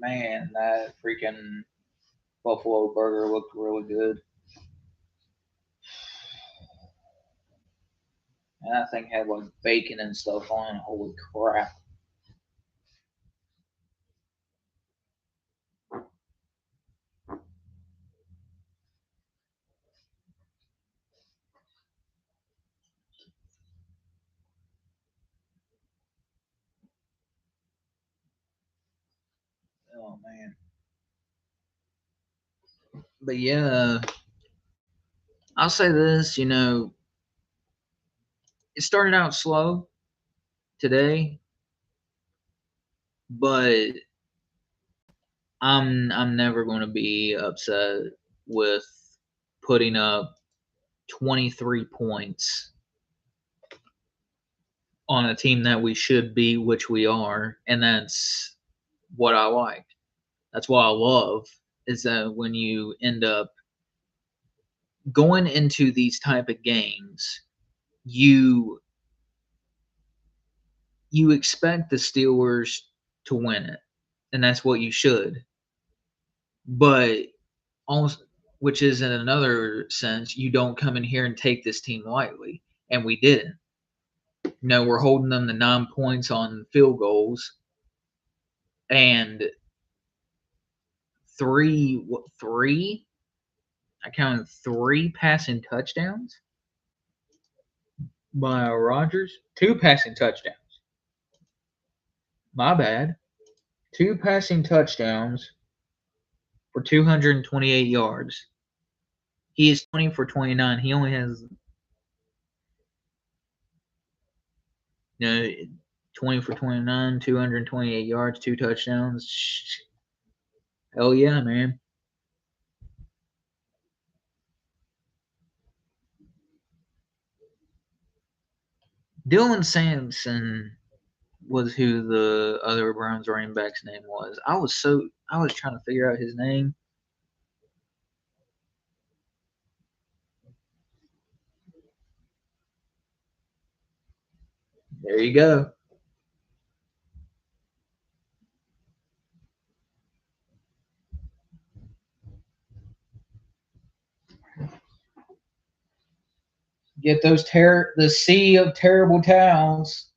Man, that freaking Buffalo burger looked really good. And that thing had like bacon and stuff on it. Holy crap. Oh, man. But yeah, I'll say this, it started out slow today, but I'm never going to be upset with putting up 23 points on a team that we should be, which we are, and that's what I like. That's what I love is that when you end up going into these type of games, you expect the Steelers to win it, and that's what you should. But almost, which is in another sense, you don't come in here and take this team lightly, and we didn't. We're holding them to 9 points on field goals, and three? I counted 3 passing touchdowns by Rodgers. 2 passing touchdowns. My bad. 2 passing touchdowns for 228 yards. He is 20 for 29. He only has 20 for 29, 228 yards, 2 touchdowns. Hell yeah, man. Dylan Sampson was who the other Browns running back's name was. I was trying to figure out his name. There you go. Get those the sea of terrible towels.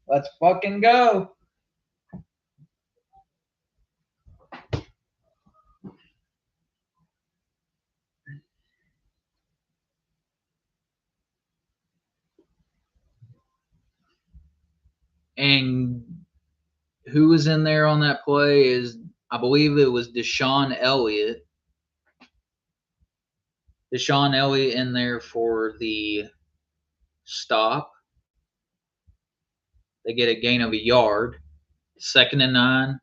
Let's fucking go. And who was in there on that play is, I believe it was Deshaun Elliott. Deshaun Elliott in there for the stop. They get a gain of a yard. 2nd and 9.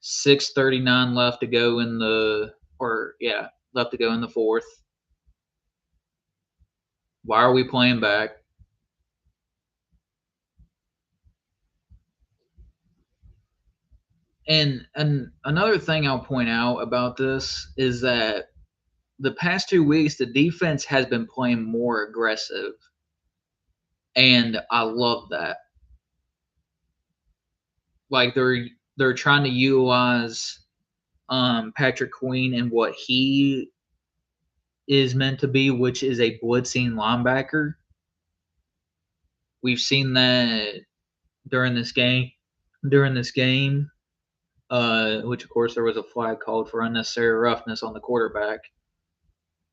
6:39 left to go in the fourth. Why are we playing back? And another thing I'll point out about this is that the past 2 weeks the defense has been playing more aggressive, and I love that. Like they're trying to utilize Patrick Queen and what he is meant to be, which is a blitzing linebacker. We've seen that during this game. Which of course there was a flag called for unnecessary roughness on the quarterback.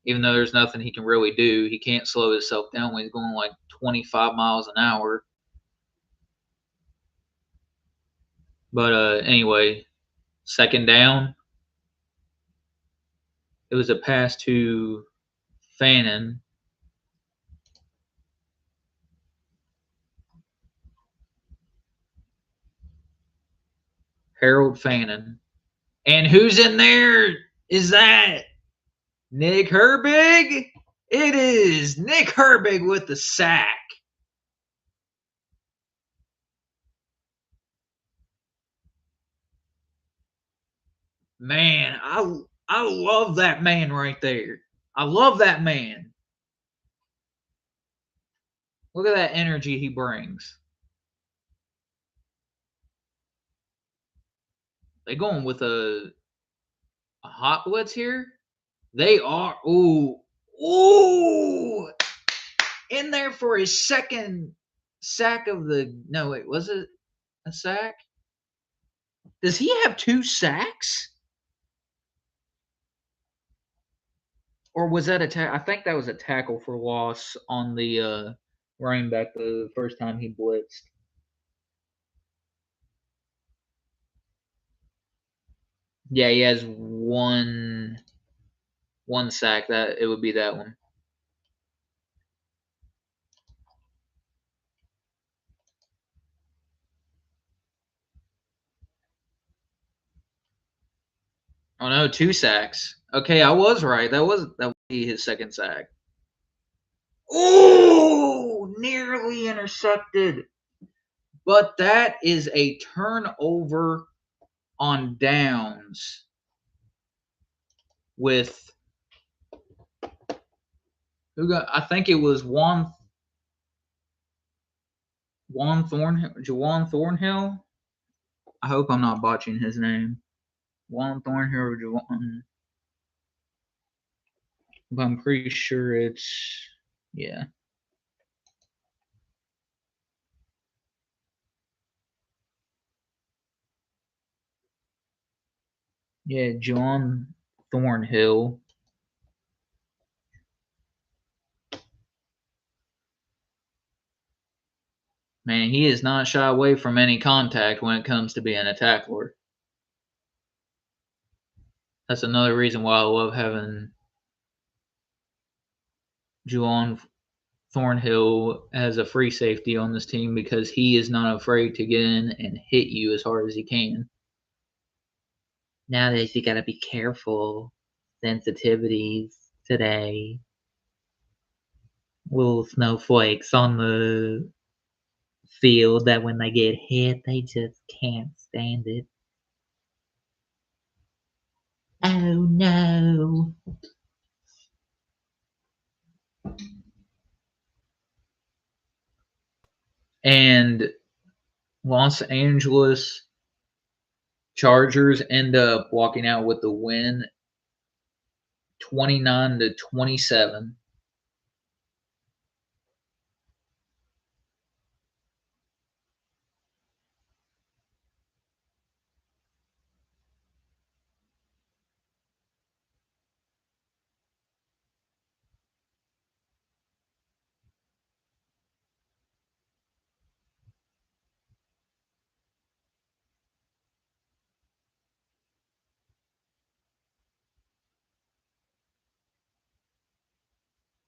Even though there's nothing he can really do, he can't slow himself down when he's going like 25 miles an hour. But anyway, 2nd down. It was a pass to Fannin. Harold Fannin. And who's in there? Is that Nick Herbig? It is Nick Herbig with the sack. Man, I love that man right there. I love that man. Look at that energy he brings. They going with a hot blitz here? They are. Ooh. In there for his second sack of the. No, wait. Was it a sack? Does he have 2 sacks? Or was that a tackle? I think that was a tackle for loss on the running back the first time he blitzed. Yeah, he has one sack. That it would be that one. Oh no, 2 sacks. Okay, I was right. That would be his second sack. Ooh, nearly intercepted. But that is a turnover on downs with who got, I think it was Jawan Thornhill. I hope I'm not botching his name. Juan Thornhill or Jawan. But I'm pretty sure it's yeah. Yeah, John Thornhill. Man, he is not shy away from any contact when it comes to being a tackler. That's another reason why I love having Juwan Thornhill as a free safety on this team because he is not afraid to get in and hit you as hard as he can. Nowadays, you gotta be careful. Sensitivities today. Little snowflakes on the field that when they get hit, they just can't stand it. Oh no. And Los Angeles Chargers end up walking out with the win 29-27.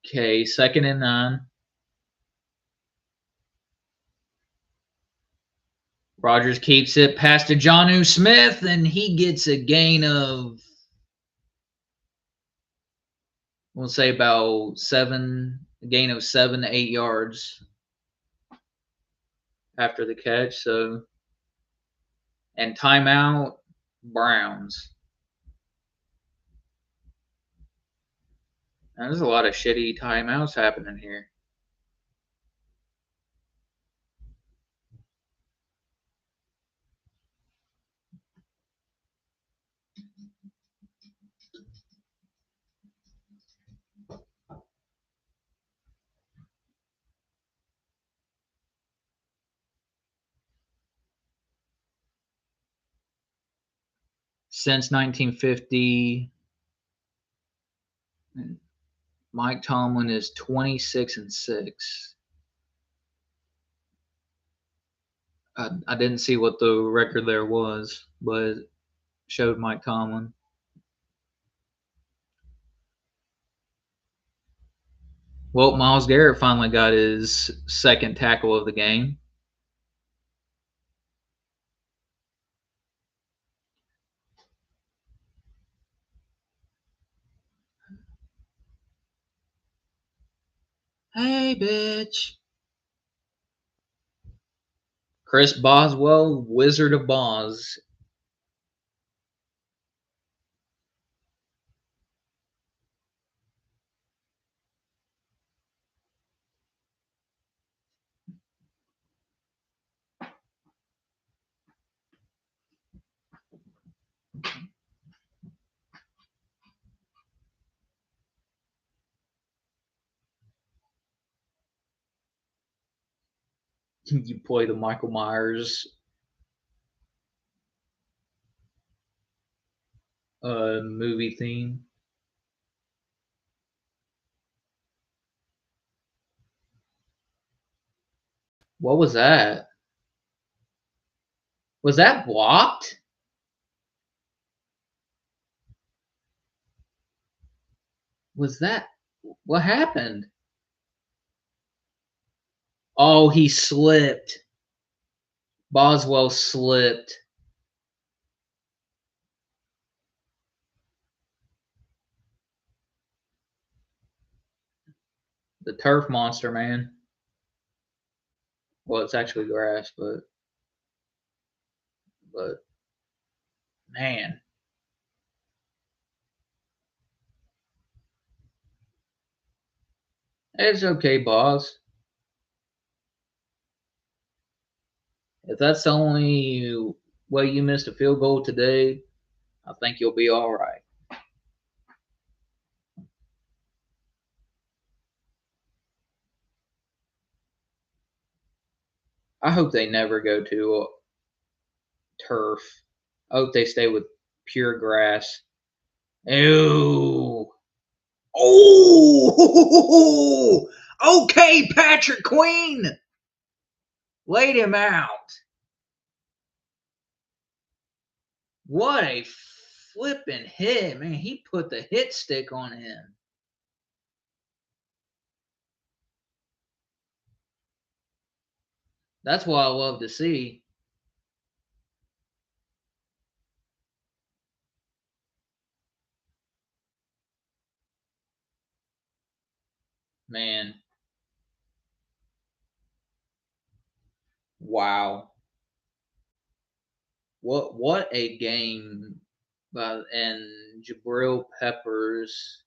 Okay, 2nd and 9. Rodgers keeps it past to Jonnu Smith, and he gets a gain of, we'll say about a gain of 7 to 8 yards after the catch. So, and timeout, Browns. Now, there's a lot of shitty timeouts happening here. Since 1950, Mike Tomlin is 26-6. I didn't see what the record there was, but it showed Mike Tomlin. Well, Myles Garrett finally got his second tackle of the game. Hey, bitch. Chris Boswell, Wizard of Boz. You play the Michael Myers movie theme. What was that? Was that blocked? Was that what happened? Oh, he slipped. Boswell slipped. The turf monster, man. Well, it's actually grass, but man. It's okay, boss. If that's the only way you missed a field goal today, I think you'll be all right. I hope they never go to turf. I hope they stay with pure grass. Ew. Oh, okay, Patrick Queen. Laid him out. What a flipping hit, man. He put the hit stick on him. That's what I love to see. Man. Wow. What a game. And Jabril Peppers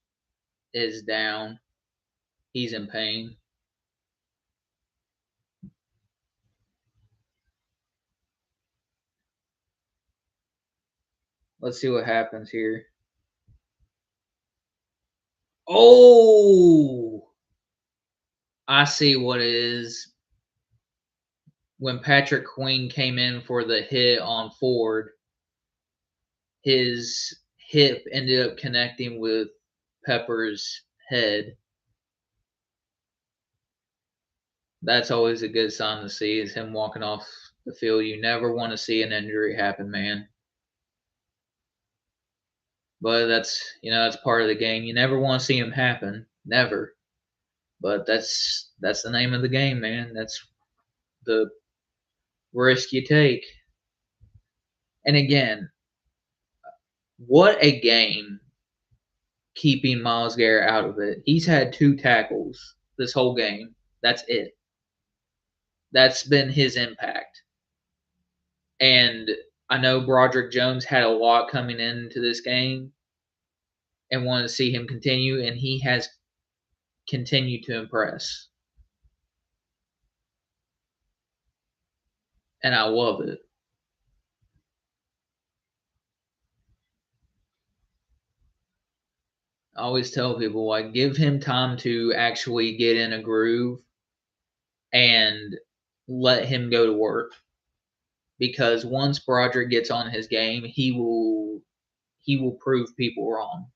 is down. He's in pain. Let's see what happens here. Oh, I see what it is. When Patrick Queen came in for the hit on Ford, his hip ended up connecting with Pepper's head. That's always a good sign to see, is him walking off the field. You never want to see an injury happen, man. But that's part of the game. You never want to see him happen. Never. But that's the name of the game, man. That's the risk you take. And again, what a game keeping Myles Garrett out of it. He's had 2 tackles this whole game. That's it. That's been his impact. And I know Broderick Jones had a lot coming into this game and wanted to see him continue, and he has continued to impress. And I love it. I always tell people, like, give him time to actually get in a groove and let him go to work. Because once Broderick gets on his game, he will prove people wrong.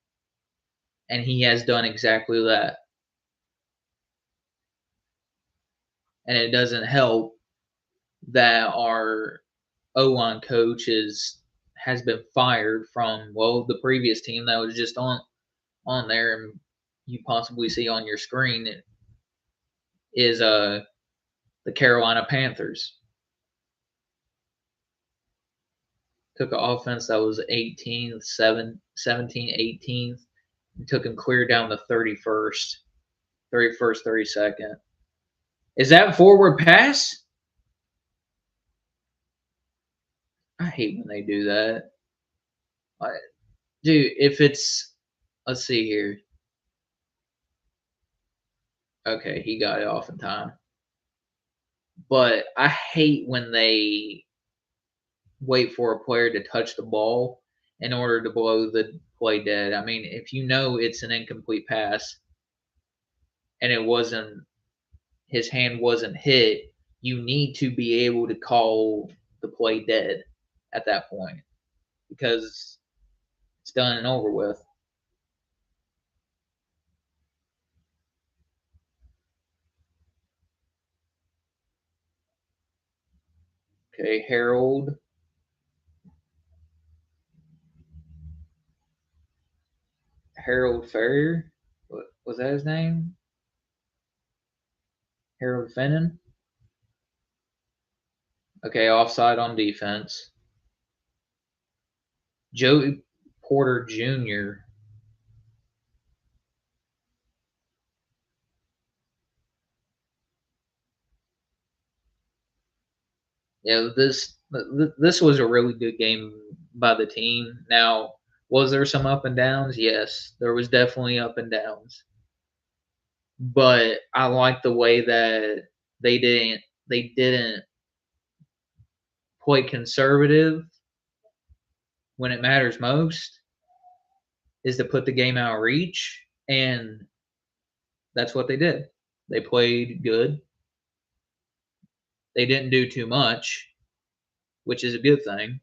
And he has done exactly that. And it doesn't help that our O-line coach has been fired from, well, the previous team that was just on there, and you possibly see on your screen is the Carolina Panthers. Took an offense that was 18th, 17, 18th, and took him clear down to 31st, 32nd. Is that forward pass? I hate when they do that. Dude, if it's, let's see here. Okay, he got it off in time. But I hate when they wait for a player to touch the ball in order to blow the play dead. I mean, if you know it's an incomplete pass and his hand wasn't hit, you need to be able to call the play dead at that point because it's done and over with. Okay, Harold Ferrier. What was that his name? Harold Fenton. Okay, offside on defense. Joey Porter Jr. Yeah, this was a really good game by the team. Now, was there some up and downs? Yes, there was definitely up and downs. But I like the way that they didn't play conservative when it matters most, is to put the game out of reach, and that's what they did. They played good. They didn't do too much, which is a good thing.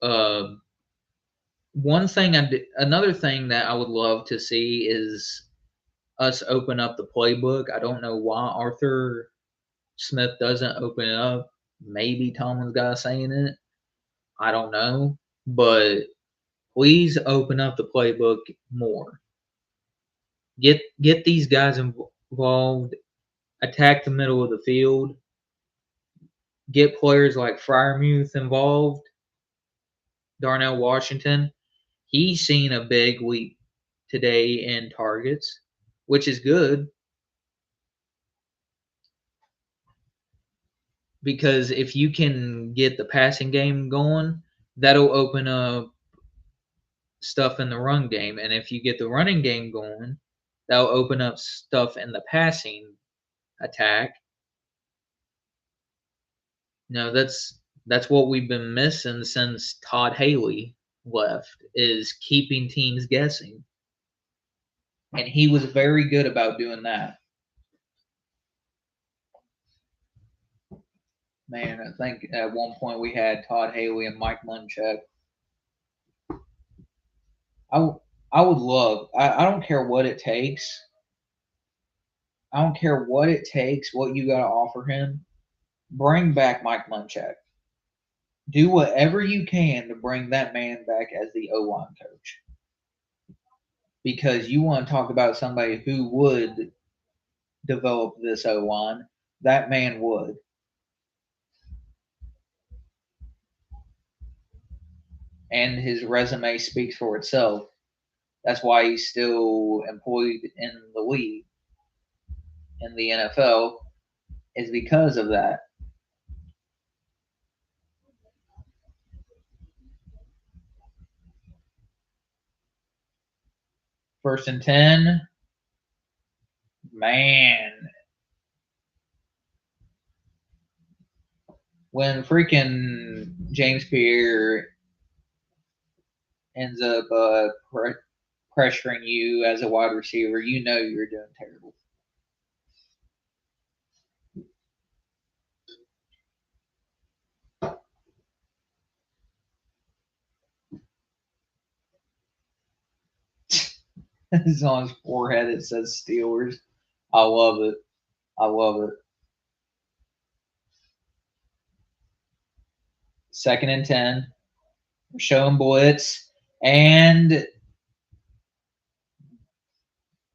Another thing that I would love to see is us open up the playbook. I don't know why Arthur Smith doesn't open it up, maybe Tomlin's got a say in it. I don't know. But please open up the playbook more. Get these guys involved. Attack the middle of the field. Get players like Fryermuth involved. Darnell Washington. He's seen a big leap today in targets, which is good because if you can get the passing game going, that'll open up stuff in the run game. And if you get the running game going, that'll open up stuff in the passing attack. No, that's what we've been missing since Todd Haley left is keeping teams guessing. And he was very good about doing that. Man, I think at one point we had Todd Haley and Mike Munchak. I would love. I don't care what it takes. I don't care what it takes. What you got to offer him. Bring back Mike Munchak. Do whatever you can to bring that man back as the O-line coach. Because you want to talk about somebody who would develop this O-line. That man would. And his resume speaks for itself. That's why he's still employed in the league, in the NFL, is because of that. First and 10. Man. When freaking James Pierre ends up pressuring you as a wide receiver, you know you're doing terrible. It's on his forehead. It says Steelers. I love it. I love it. Second and 10. We're showing blitz. And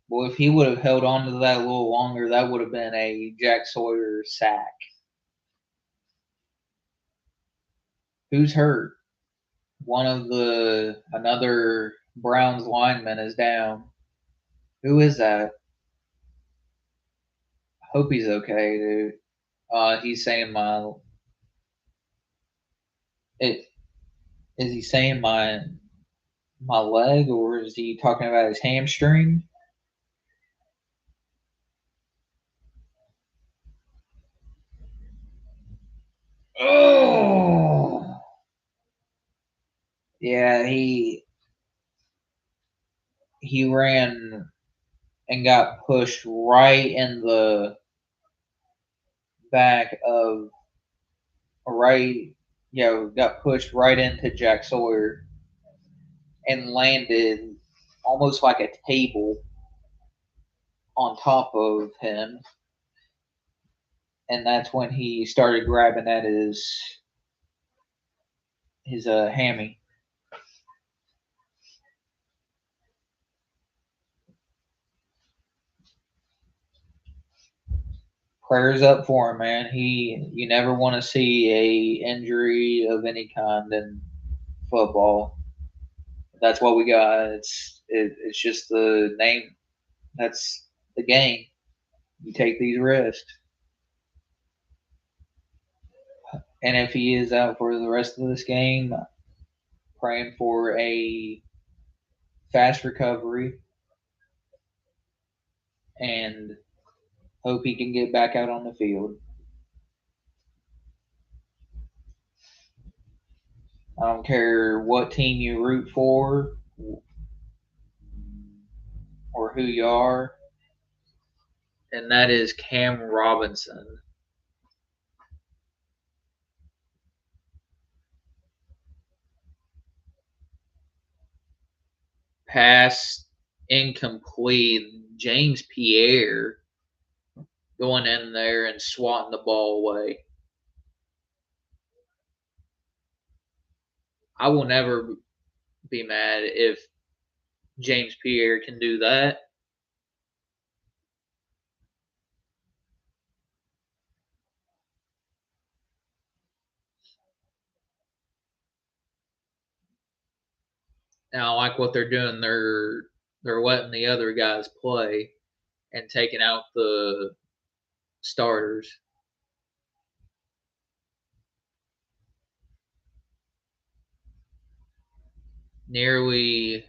well, if he would have held on to that a little longer, that would have been a Jack Sawyer sack. Who's hurt? Another Browns lineman is down. Who is that? Hope he's okay, dude. He's saying is he saying my leg, or is he talking about his hamstring? Oh, yeah, he ran and got pushed right in the back of got pushed right into Jack Sawyer and landed almost like a table on top of him. And that's when he started grabbing at his hammy. Prayers up for him, man. You never want to see a injury of any kind in football. That's what we got. It's just the name. That's the game. You take these risks. And if he is out for the rest of this game, praying for a fast recovery and hope he can get back out on the field. I don't care what team you root for or who you are, and that is Cam Robinson. Pass incomplete. James Pierre going in there and swatting the ball away. I will never be mad if James Pierre can do that. Now, I like what they're doing. They're letting the other guys play and taking out the starters. Nearly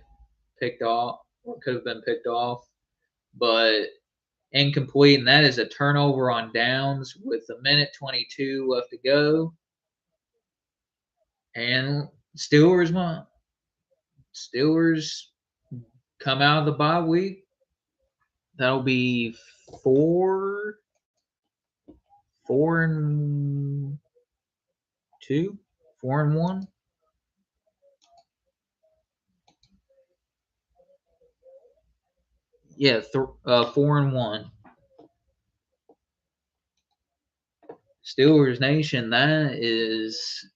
picked off, or could have been picked off, but incomplete, and that is a turnover on downs with a minute 22 left to go. And Steelers come out of the bye week. That'll be four and two, 4-1. Yeah, 4-1. Steelers Nation, that is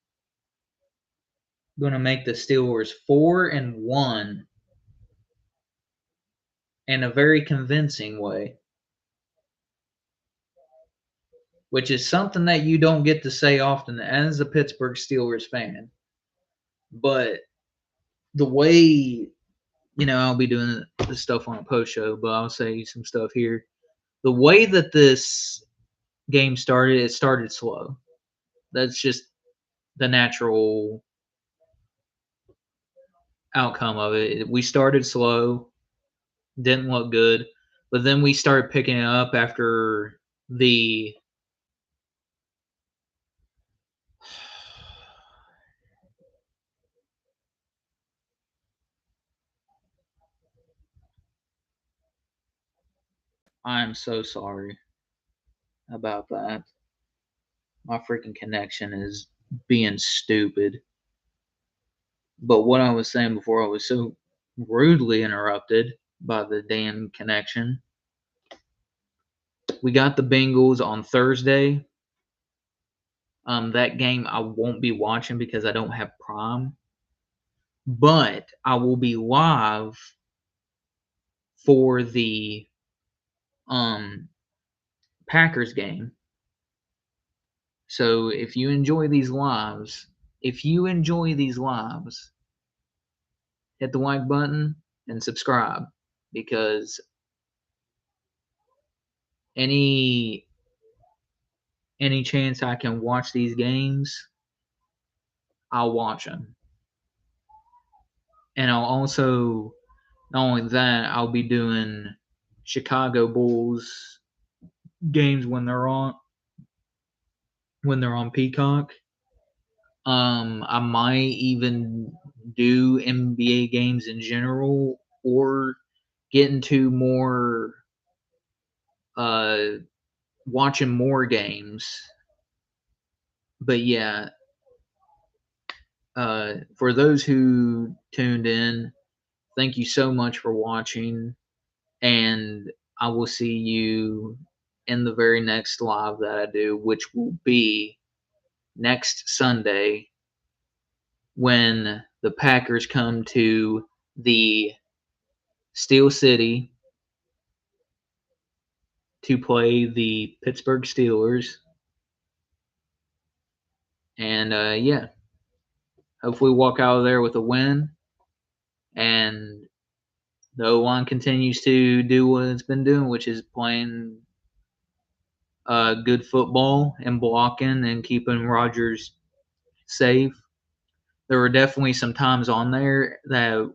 going to make the Steelers 4-1 in a very convincing way, which is something that you don't get to say often as a Pittsburgh Steelers fan. But the way, I'll be doing this stuff on a post show, but I'll say some stuff here. The way that this game started, it started slow. That's just the natural outcome of it. We started slow, didn't look good, but then we started picking it up after the I'm so sorry about that. My freaking connection is being stupid. But what I was saying before, I was so rudely interrupted by the damn connection. We got the Bengals on Thursday. That game I won't be watching because I don't have Prime. But I will be live for the Packers game. So if you enjoy these lives, hit the like button and subscribe, because any chance I can watch these games, I'll watch them. And I'll also, not only that, I'll be doing Chicago Bulls games when they're on Peacock. I might even do NBA games in general, or get into more watching more games. But yeah, for those who tuned in, thank you so much for watching, and I will see you in the very next live that I do, which will be next Sunday when the Packers come to the Steel City to play the Pittsburgh Steelers. And yeah, hopefully walk out of there with a win. And the O-line continues to do what it's been doing, which is playing good football and blocking and keeping Rodgers safe. There were definitely some times on there that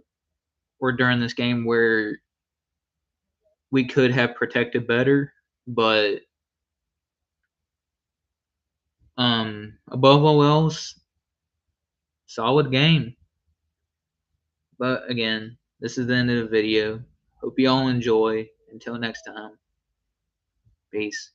were during this game where we could have protected better, but above all else, solid game. But again, this is the end of the video. Hope you all enjoy. Until next time, peace.